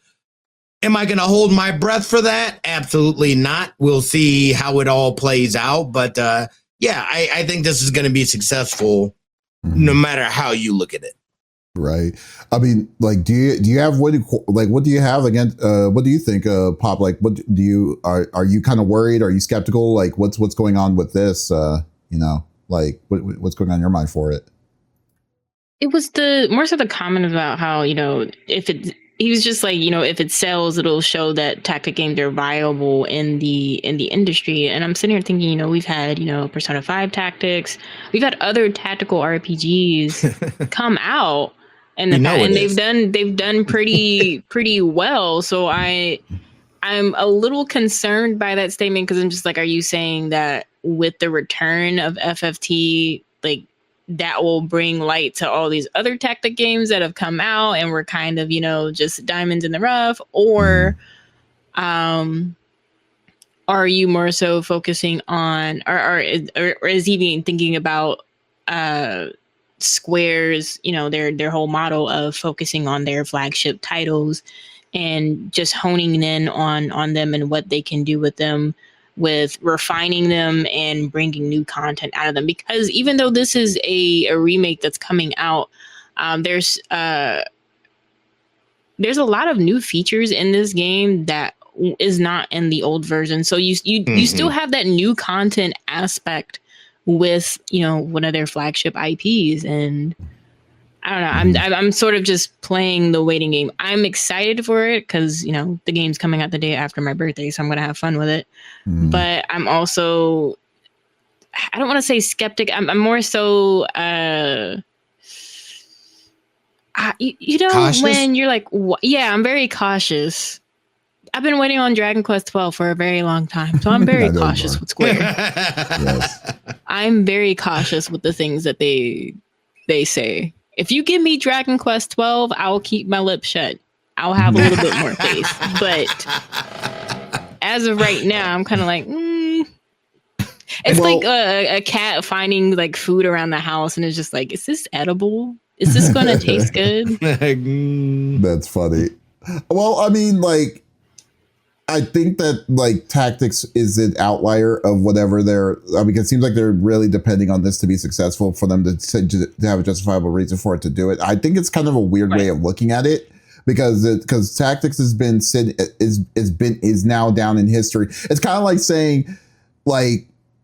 Am I going to hold my breath for that? Absolutely not. We'll see how it all plays out. But I think this is going to be successful no matter how you look at it. Right. I mean, do you have what do you have against what do you think, Pop? What do you are you kind of worried? Are you skeptical? What's going on with this? What's going on in your mind for it? It was more so the comment about how, he was just like, if it sells, it'll show that tactic games are viable in the industry. And I'm sitting here thinking, we've had, Persona 5 Tactics, we've had other tactical RPGs come out, and they've done pretty well. So I'm a little concerned by that statement, because I'm just like, are you saying that with the return of FFT, that will bring light to all these other tactic games that have come out and we're kind of, just diamonds in the rough? Or are you more so focusing on, or is he even thinking about Square's, their whole model of focusing on their flagship titles and just honing in on them and what they can do with them, with refining them and bringing new content out of them? Because even though this is a remake that's coming out, there's a lot of new features in this game that is not in the old version. So you still have that new content aspect with, one of their flagship IPs. And I don't know, I'm sort of just playing the waiting game. I'm excited for it because, the game's coming out the day after my birthday, so I'm going to have fun with it. But I'm also, I don't want to say skeptic. I'm more so, cautious? When you're like, I'm very cautious. I've been waiting on Dragon Quest 12 for a very long time, so I'm very cautious with Square. Yes. I'm very cautious with the things that they say. If you give me Dragon Quest 12, I'll keep my lips shut. I'll have a little bit more faith. But as of right now, I'm kind of like, It's like a cat finding food around the house and it's just like, is this edible? Is this going to taste good? That's funny. Well, I mean, I think that Tactics is an outlier of whatever it seems like they're really depending on this to be successful for them to have a justifiable reason for it to do it. I think it's kind of a weird way of looking at it, because Tactics is now down in history. It's kind of like saying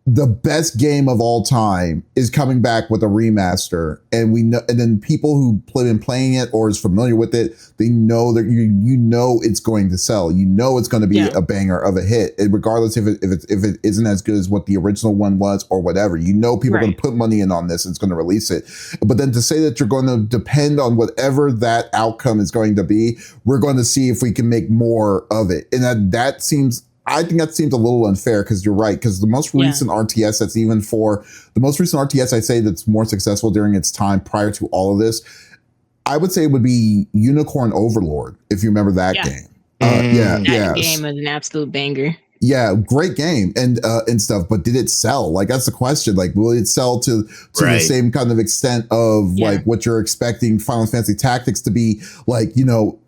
the best game of all time is coming back with a remaster, and we know, and then people who been playing it or is familiar with it, they know that you know it's going to sell. You know it's going to be a banger of a hit, regardless if it isn't as good as what the original one was or whatever. You know people are going to put money in on this. It's going to release it, but then to say that you're going to depend on whatever that outcome is going to be, we're going to see if we can make more of it, and that seems. I think that seems a little unfair because you're right. Because the most recent RTS that's even for the most recent RTS I'd say that's more successful during its time prior to all of this, I would say it would be Unicorn Overlord, if you remember that game. That game was an absolute banger. Yeah, great game and stuff, but did it sell? Like that's the question. Like, will it sell to the same kind of extent of like what you're expecting Final Fantasy Tactics to be? Like, you know,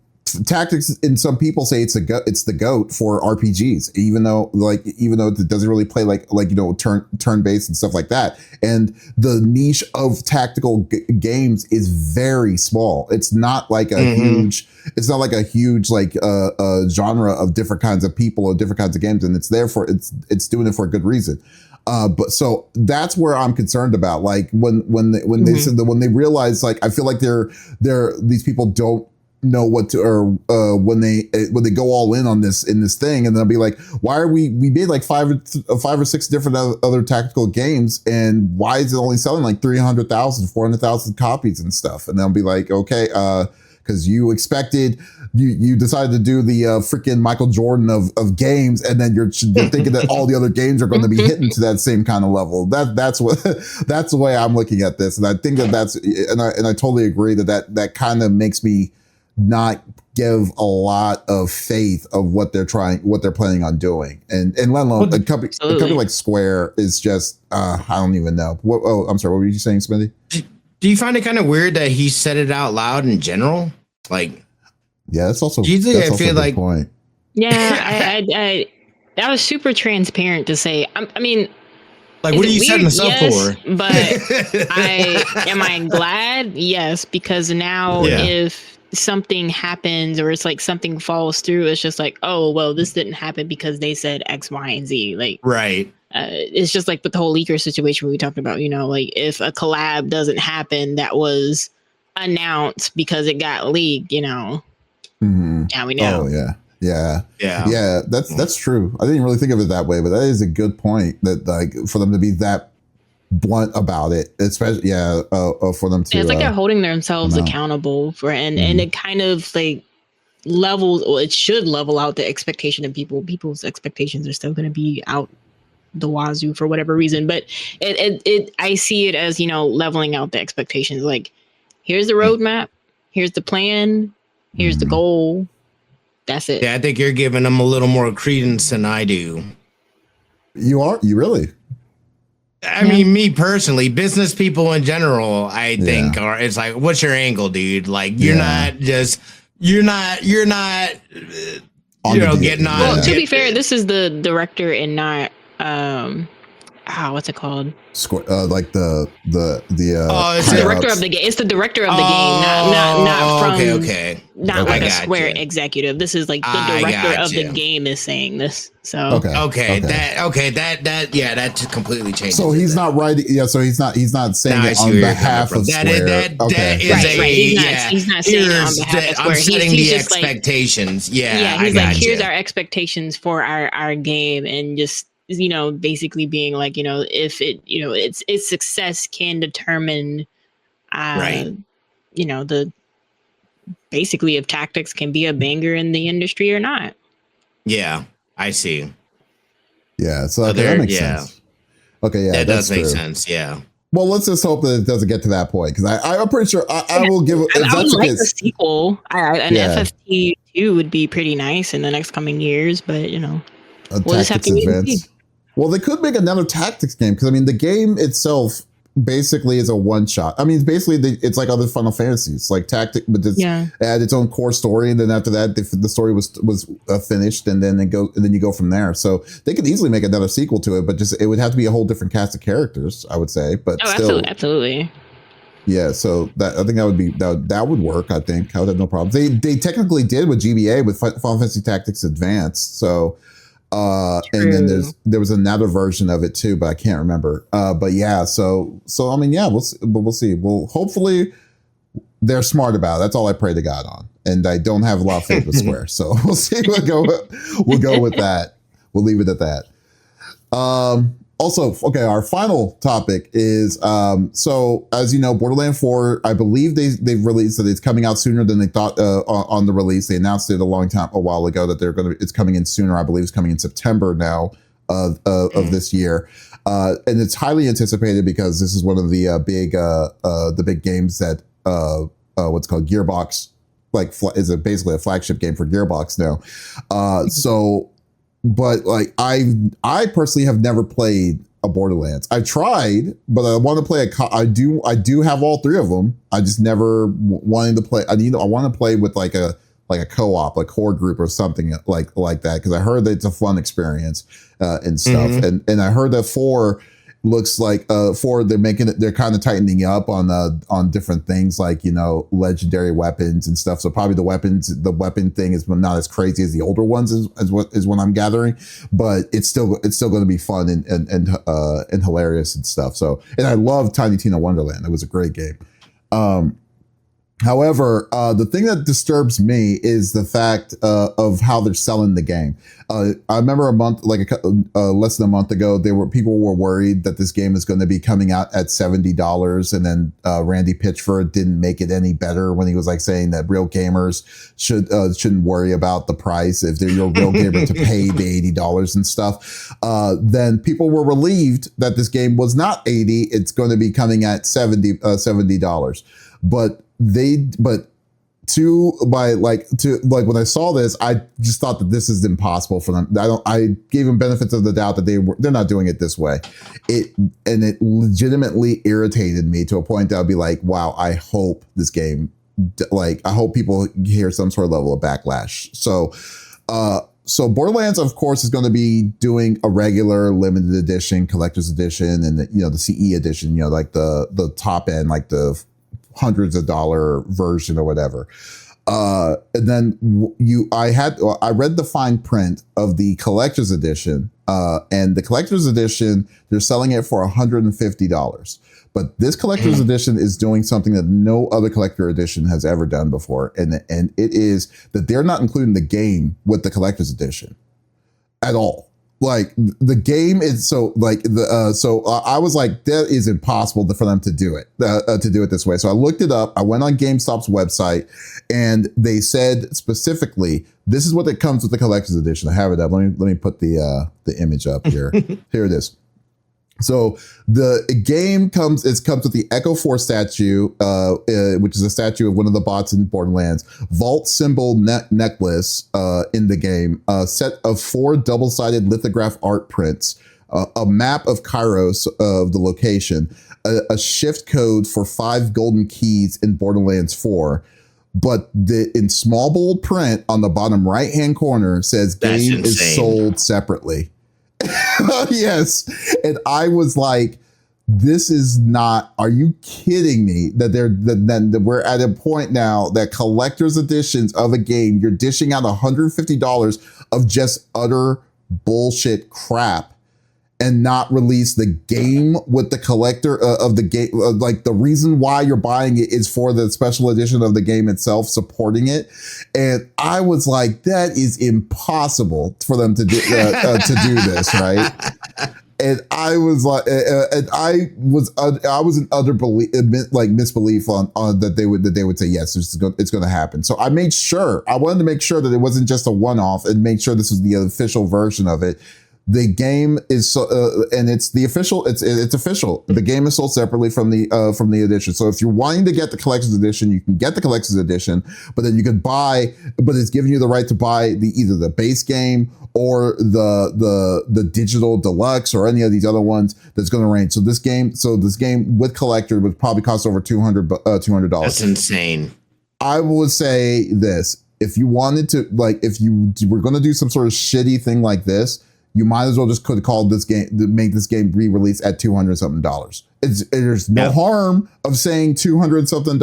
Tactics, and some people say it's the GOAT for RPGs, even though it doesn't really play like you know turn based and stuff like that. And the niche of tactical games is very small. It's not like a huge like genre of different kinds of people or different kinds of games, and it's it's doing it for a good reason. But so that's where I'm concerned about. Like when they said that, when they realize, like, I feel like these people don't know what to, or when they go all in this thing, and they'll be like, why are we made like five or six different other tactical games, and why is it only selling like 300,000 400,000 copies and stuff? And they'll be like, okay, because you expected, you decided to do the freaking Michael Jordan of games, and then you're thinking that all the other games are going to be hitting to that same kind of level. That's the way I'm looking at this, and I think and I totally agree that kind of makes me not give a lot of faith of what they're planning on doing, and let alone a company like Square is just I don't even know. I'm sorry, what were you saying, Smitty? Do you find it kind of weird that he said it out loud in general? Like, yeah, that's also. Do you think I feel like point. Yeah, I that was super transparent to say. I mean, like, what are you setting this up for? But am I glad? Yes, because now if something happens or it's like something falls through, it's just like, oh well, this didn't happen because they said X, Y, and Z. Like, right. It's just like with the whole leaker situation we talked about, you know, like if a collab doesn't happen that was announced because it got leaked, you know, now we know. Oh yeah. That's true. I didn't really think of it that way, but that is a good point, that like for them to be that blunt about it, especially for them to. It's like they're holding themselves accountable for, and it kind of like levels, or it should level out the expectation of people. People's expectations are still going to be out the wazoo for whatever reason, but I see it as, you know, leveling out the expectations. Like, here's the roadmap, here's the plan, here's the goal. That's it. Yeah, I think you're giving them a little more credence than I do. You are? You really? I mean, me personally, business people in general, I think it's like, what's your angle, dude? Like, you're not getting on. Well, to be fair, this is the director and not what's it called? Like the it's the director of the game. It's the director of the game, not from not like a Square executive. This is like the director of the game is saying this. So that completely changes. So he's not writing. Yeah, so he's not saying it on behalf of Square. He's not saying it on behalf of Square. I'm setting the expectations. He's like, here's our expectations for our game, and just, you know, basically being like, you know, if it, you know, its success can determine, you know, the basically if Tactics can be a banger in the industry or not. Yeah, I see. Yeah, so that makes sense. Okay, yeah, that does make sense. Yeah. Well, let's just hope that it doesn't get to that point, because I'm pretty sure I will give. I would like a sequel. An FFT2 would be pretty nice in the next coming years, but you know, we'll just have to wait and see. Well, they could make another Tactics game, because I mean, the game itself basically is a one shot. I mean, it's like other Final Fantasies, like Tactic, but it had its own core story, and then after that, the story was finished, and then you go from there. So they could easily make another sequel to it, but just it would have to be a whole different cast of characters, I would say. But still, absolutely. Yeah, so I think that would work. I think I would have no problem. They technically did with GBA with Final Fantasy Tactics Advanced, so. And then there was another version of it too, but I can't remember. But yeah, so I mean, yeah, we'll see. Well, hopefully they're smart about it. That's all I pray to God on. And I don't have a lot of faith with Square, so we'll see. We'll go with that. We'll leave it at that. Also, okay, our final topic is so as you know, Borderland 4, I believe they've released that it's coming out sooner than they thought on the release. They announced it a while ago that it's coming in sooner. I believe it's coming in September now of this year. And it's highly anticipated because this is one of the big games that what's called Gearbox is basically a flagship game for Gearbox now. So. But like I personally have never played a Borderlands. I tried, but I want to play I do have all three of them. I just never wanted to play. I want to play with like a co-op, like core group or something like that, because I heard that it's a fun experience and stuff. Mm-hmm. And I heard that 4 looks like 4 they're kind of tightening up on different things, like, you know, legendary weapons and stuff. So probably the weapon thing is not as crazy as the older ones is what I'm gathering, but it's still going to be fun and hilarious and stuff. So, and I love Tiny Tina Wonderland. It was a great game. However, the thing that disturbs me is the fact of how they're selling the game. I remember less than a month ago, people were worried that this game is going to be coming out at $70, and then Randy Pitchford didn't make it any better when he was like saying that real gamers shouldn't worry about the price if they're a real gamer to pay the $80 and stuff. Then people were relieved that this game was not $80; it's going to be coming at $70. But when I saw this, I just thought that this is impossible for them. I gave them benefits of the doubt that they're not doing it this way. It legitimately irritated me to a point that I'd be like, wow, I hope this game, I hope people hear some sort of level of backlash. So Borderlands, of course, is going to be doing a regular limited edition, collector's edition, and the CE edition, like the top end, like the hundreds of dollar version or whatever. And then I read the fine print of the collector's edition, and the collector's edition, they're selling it for $150. But this collector's edition is doing something that no other collector edition has ever done before. And it is that they're not including the game with the collector's edition at all. Like the game is so I was like, that is impossible for them to do it this way. So I looked it up. I went on GameStop's website, and they said specifically, this is what it comes with the collector's edition. I have it up. Let me put the image up here. Here it is. So the game comes with the Echo 4 statue, which is a statue of one of the bots in Borderlands, vault symbol necklace in the game, a set of 4 double-sided lithograph art prints, a map of Kairos of the location, a shift code for 5 golden keys in Borderlands 4. But in small bold print on the bottom right-hand corner says game is sold separately. Yes. And I was like, this is not, are you kidding me that we're at a point now that collector's editions of a game, you're dishing out $150 of just utter bullshit crap and not release the game with the collector of the game. Like the reason why you're buying it is for the special edition of the game itself, supporting it. And I was like, that is impossible for them to do this, right? And I was like, I was in utter misbelief on that they would say yes, it's going to happen. So I wanted to make sure that it wasn't just a one-off, and make sure this was the official version of it. The game is and it's the official. It's official. The game is sold separately from the edition. So if you're wanting to get the collector's edition, you can get the collector's edition. But then you can buy. But it's giving you the right to buy either the base game or the digital deluxe or any of these other ones that's going to range. So this game with collector would probably cost over $200. That's insane. I would say this: if you wanted to, if you were going to do some sort of shitty thing like this, you might as well just could call this game, make this game re-release at $200 something. There's no harm of saying $200 something.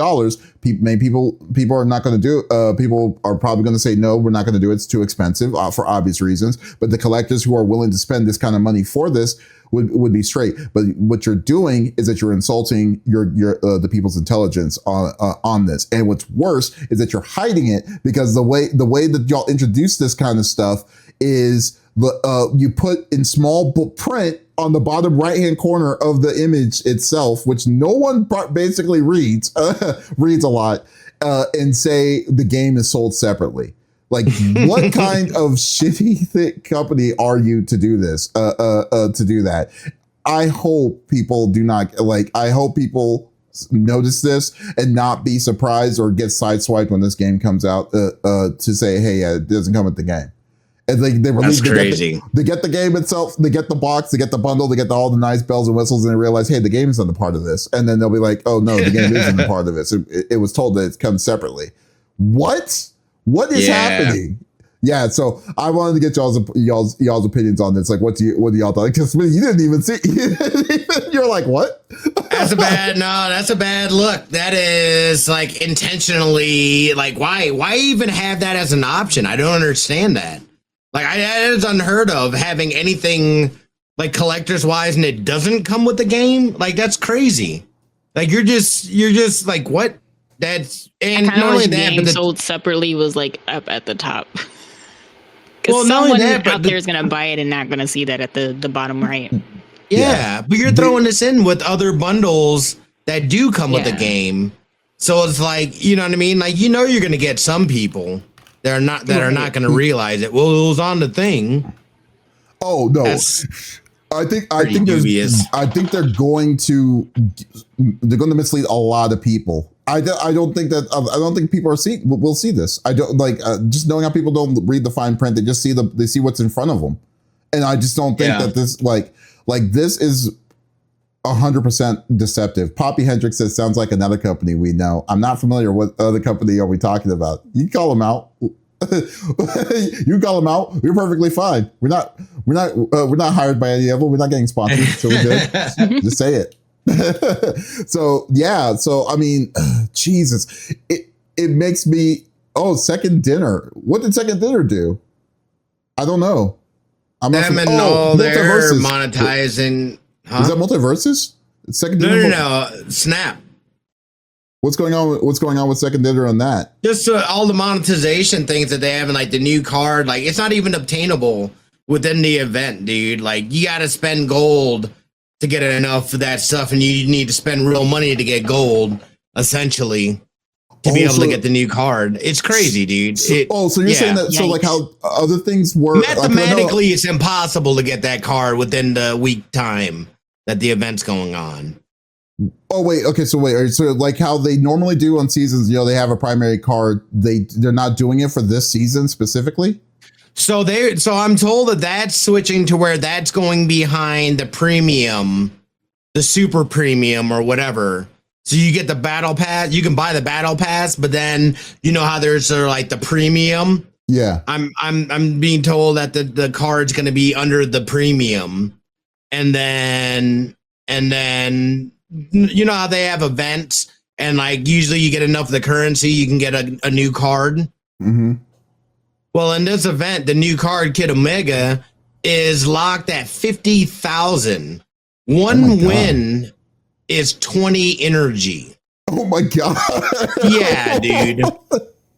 People are not going to do. People are probably going to say no, we're not going to do it. It's too expensive for obvious reasons. But the collectors who are willing to spend this kind of money for this would be straight. But what you're doing is that you're insulting the people's intelligence on this. And what's worse is that you're hiding it, because the way that y'all introduce this kind of stuff is you put in small print on the bottom right-hand corner of the image itself, which no one basically reads a lot, and say the game is sold separately. Like, what kind of shitty company are you to do this? To do that? I hope people do not I hope people notice this and not be surprised or get sideswiped when this game comes out. To say, hey, it doesn't come with the game. And they release, that's crazy. They get the game itself, they get the box, they get the bundle, they get all the nice bells and whistles, and they realize, hey, the game isn't a part of this. And then they'll be like, oh no, the game isn't a part of it. So it was told that it comes separately. What is happening? Yeah, so I wanted to get y'all's opinions on this. Like, what do y'all think? Because you didn't even see. You're like, what? That's a bad look. That is like intentionally. Like, why even have that as an option? I don't understand that. Like, it is unheard of having anything like collectors wise, and it doesn't come with the game. Like, that's crazy. Like, you're just like, what? That's, and not only that, but sold separately was like up at the top. Because someone out there is going to buy it and not going to see that at the bottom right. Yeah, but you're throwing this in with other bundles that do come with the game. So it's like, you know what I mean? Like, you're going to get some people that are not going to realize it. Well, it was on the thing. Oh no. I think they're going to mislead a lot of people. I don't think people will see this. I don't just knowing how people don't read the fine print. They just see what's in front of them. And I just don't think that this this is 100% deceptive. Poppy Hendricks says, sounds like another company we know. I'm not familiar. What other company are we talking about? You can call them out. You call them out. We're perfectly fine. We're not hired by any of them. We're not getting sponsored. So we're good. Just say it. So I mean, Jesus, it makes me. Oh, Second Dinner. What did Second Dinner do? I don't know. Them and all they're monetizing. Huh? Is that Multiverses? Second Dinner? No. Snap. What's going on with Second Dinner on that? Just all the monetization things that they have, and like the new card, like it's not even obtainable within the event, dude. Like, you got to spend gold to get enough for that stuff, and you need to spend real money to get gold, essentially, to be able to get the new card. It's crazy, dude. So you're saying that? Yikes. So like how other things work? Mathematically, it's impossible to get that card within the week time that the event's going on. Oh wait, okay. So like how they normally do on seasons, they have a primary card. They're not doing it for this season specifically. So I'm told that that's switching to where that's going behind the premium, the super premium or whatever. So you get the battle pass. You can buy the battle pass, but then you know how there's like the premium. Yeah. I'm being told that the card's going to be under the premium, and then you know how they have events, and like usually you get enough of the currency, you can get a new card. Mm-hmm. Well, in this event, the new card, Kid Omega, is locked at 50,000. One win is 20 energy. Oh my God. Yeah, dude.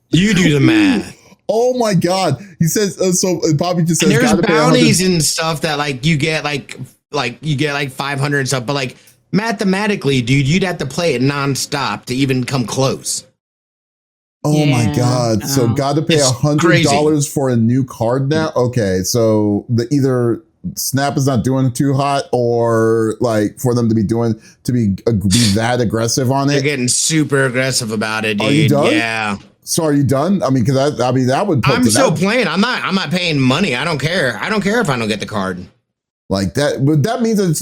You do the math. Oh my God. He says, so Bobby just says, and there's bounties and stuff that like you get like you get like 500 and stuff, but like mathematically, dude, you'd have to play it nonstop to even come close. Oh my God. So got to pay $100 for a new card now? Okay. So either Snap is not doing too hot, or like for them to be that aggressive on it. They're getting super aggressive about it, dude. Are you done? Yeah. So are you done? I mean, because that would. I'm still playing. I'm not paying money. I don't care. I don't care if I don't get the card. Like that, but that means it's.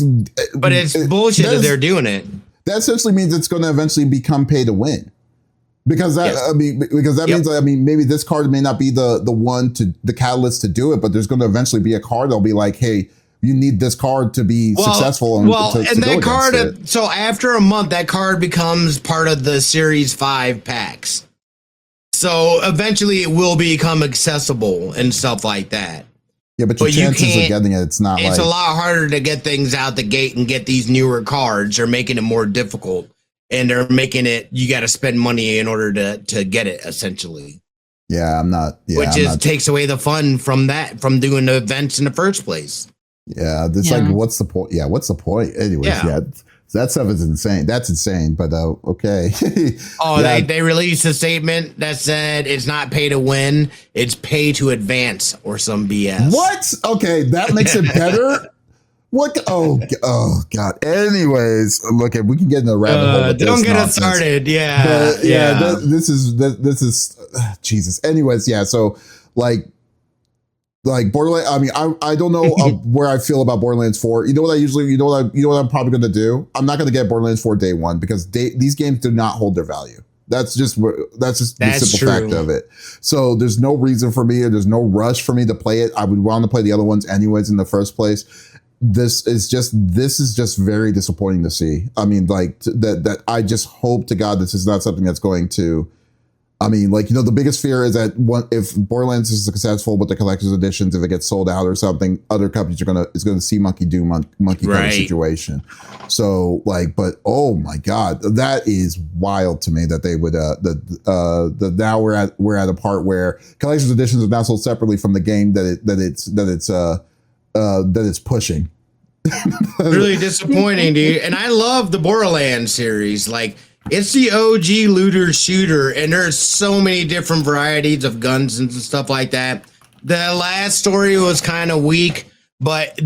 But it's bullshit that they're doing it. That essentially means it's going to eventually become pay to win. Because that, Yes. I mean, because that means, I mean, maybe this card may not be the catalyst to do it, but there's going to eventually be a card that'll be like, hey, you need this card to be successful. And to that card, it. so after a month, that card becomes part of the Series 5 packs. So eventually it will become accessible and stuff like that. Yeah, but your chances of getting it, it's a lot harder to get things out the gate and get these newer cards. They're making it more difficult. And they're making it, you got to spend money in order to get it, essentially. Yeah, I'm not. Yeah, which takes away the fun from doing the events in the first place. Yeah, like, what's the point? Yeah, what's the point? Anyways, that stuff is insane. That's insane, but okay. They released a statement that said it's not pay to win, it's pay to advance or some BS. What? Okay, that makes it better. What? Oh God. Anyways, look, we can get in the rabbit hole. With don't get us started. This is Jesus. Anyways, so like Borderlands. I mean, I don't know where I feel about Borderlands 4. You know what I'm probably going to do. I'm not going to get Borderlands 4 day one because these games do not hold their value. That's just the simple fact of it. So there's no reason for me, or there's no rush for me to play it. I would want to play the other ones anyways in the first place. This is just very disappointing to see. I mean, like that I just hope to God this is not something that's going to, I mean, like, the biggest fear is that if Borderlands is successful with the collector's editions, if it gets sold out or something, other companies is going to see monkey do monkey kind of situation. So like, but oh my God, that is wild to me that they would, now we're at a part where collector's editions are now sold separately from the game that it's pushing. Really disappointing, dude. And I love the Borderlands series. Like, it's the OG looter shooter, and there's so many different varieties of guns and stuff like that. The last story was kind of weak, but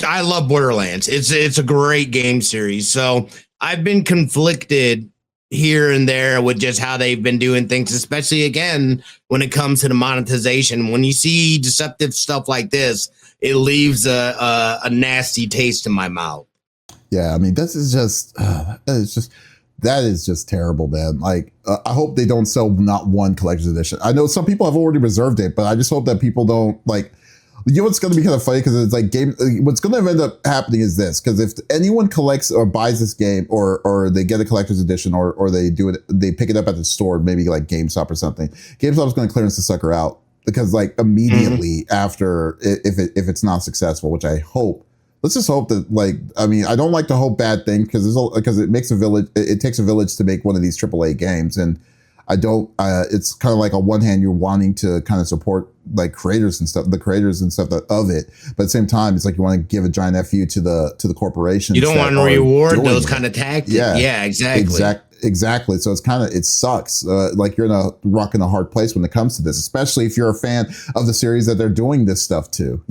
I love Borderlands. It's a great game series. So I've been conflicted here and there with just how they've been doing things, especially again when it comes to the monetization. When you see deceptive stuff like this, it leaves a nasty taste in my mouth. Yeah, I mean, that is just terrible, man. Like, I hope they don't sell not one collector's edition. I know some people have already reserved it, but I just hope that people don't, like, you know what's going to be kind of funny, because it's like what's going to end up happening is this, because if anyone collects or buys this game, or they get a collector's edition, or they pick it up at the store, maybe like GameStop or something, GameStop is going to clearance the sucker out, because like immediately after, if it's not successful, which I hope. Let's just hope that, like, I mean, I don't like to hope bad things because it makes it takes a village to make one of these AAA games. And I don't, it's kind of like on one hand, you're wanting to kind of support like the creators and stuff of it. But at the same time, it's like you want to give a giant FU to the corporations. You don't want to reward those kind of tactics. Yeah, exactly. Exactly. So it sucks. Like you're in a rock and a hard place when it comes to this, especially if you're a fan of the series that they're doing this stuff to,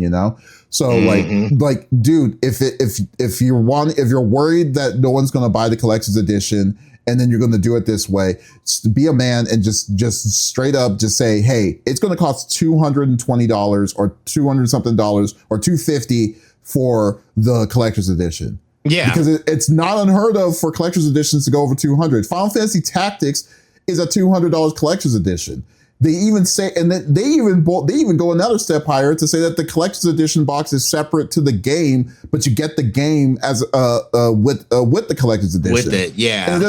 So like, dude, if you're worried that no one's going to buy the collector's edition, and then you're going to do it this way, be a man and just straight up just say, hey, it's going to cost $220 or $200 something or $250 for the collector's edition. Yeah, because it's not unheard of for collector's editions to go over 200. Final Fantasy Tactics is a $200 collector's edition. They even say, and they even go another step higher to say that the collector's edition box is separate to the game, but you get the game as with the collector's edition. With it, yeah.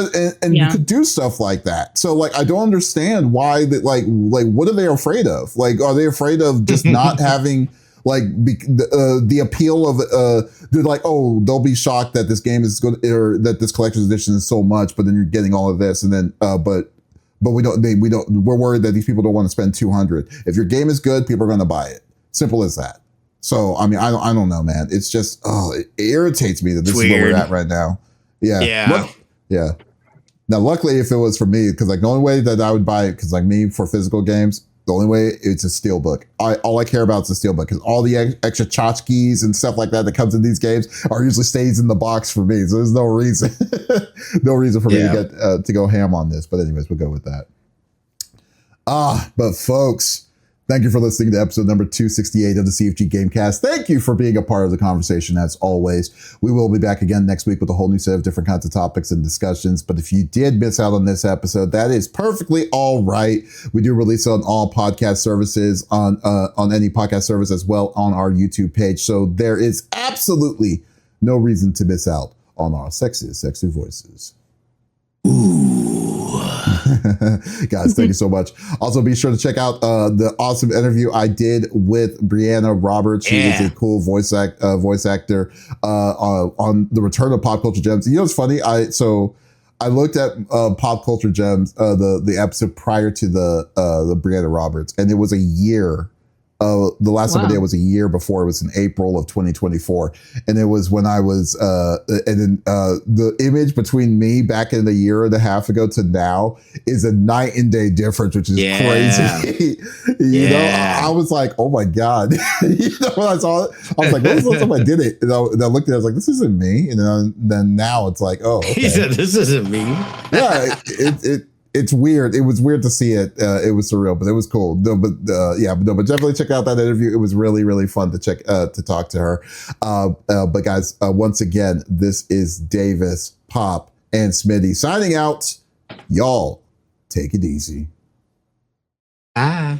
And you could do stuff like that. So like, I don't understand why that. Like what are they afraid of? Like, are they afraid of just not having? Like the appeal of they're like, oh, they'll be shocked that this game is good, or that this collector's edition is so much, but then you're getting all of this, and then but we're worried that these people don't want to spend $200. If your game is good, people are going to buy it. Simple as that. So I mean, I don't know, man. It's just it irritates me that this is where we're at right now. Yeah. Yeah. Now, luckily, if it was for me, because like the only way that I would buy it, because like me for physical games, the only way it's a steelbook. All I care about is the steelbook, because all the extra tchotchkes and stuff like that comes in these games usually stays in the box for me. So there's no reason, for me to get to go ham on this. But anyways, we'll go with that. But folks, Thank you for listening to episode number 268 of the CFG Game Cast. Thank you for being a part of the conversation as always. We will be back again next week with a whole new set of different kinds of topics and discussions. But if you did miss out on this episode, that is perfectly all right. We do release it on all podcast services, on any podcast service, as well on our YouTube page. So there is absolutely no reason to miss out on our sexy voices. Ooh. Guys, thank you so much. Also, be sure to check out the awesome interview I did with Brianna Roberts. She is a cool voice actor on the return of Pop Culture Gems. You know, it's funny. I looked at Pop Culture Gems, the episode prior to the Brianna Roberts, and it was a year. The last time I did was a year before. It was in April of 2024. And it was when I was, and then the image between me back in a year and a half ago to now is a night and day difference, which is crazy. you know, I was like, oh my God. You know, when I saw it, I was like, when was the last time I did it? And I looked at it, I was like, this isn't me. And then now it's like, oh, okay. He said, this isn't me. Yeah, it's weird. It was weird to see it. It was surreal, but it was cool. But definitely check out that interview. It was really, really fun to talk to her. But guys, once again, this is Davis, Pop, and Smitty signing out. Y'all take it easy. Bye.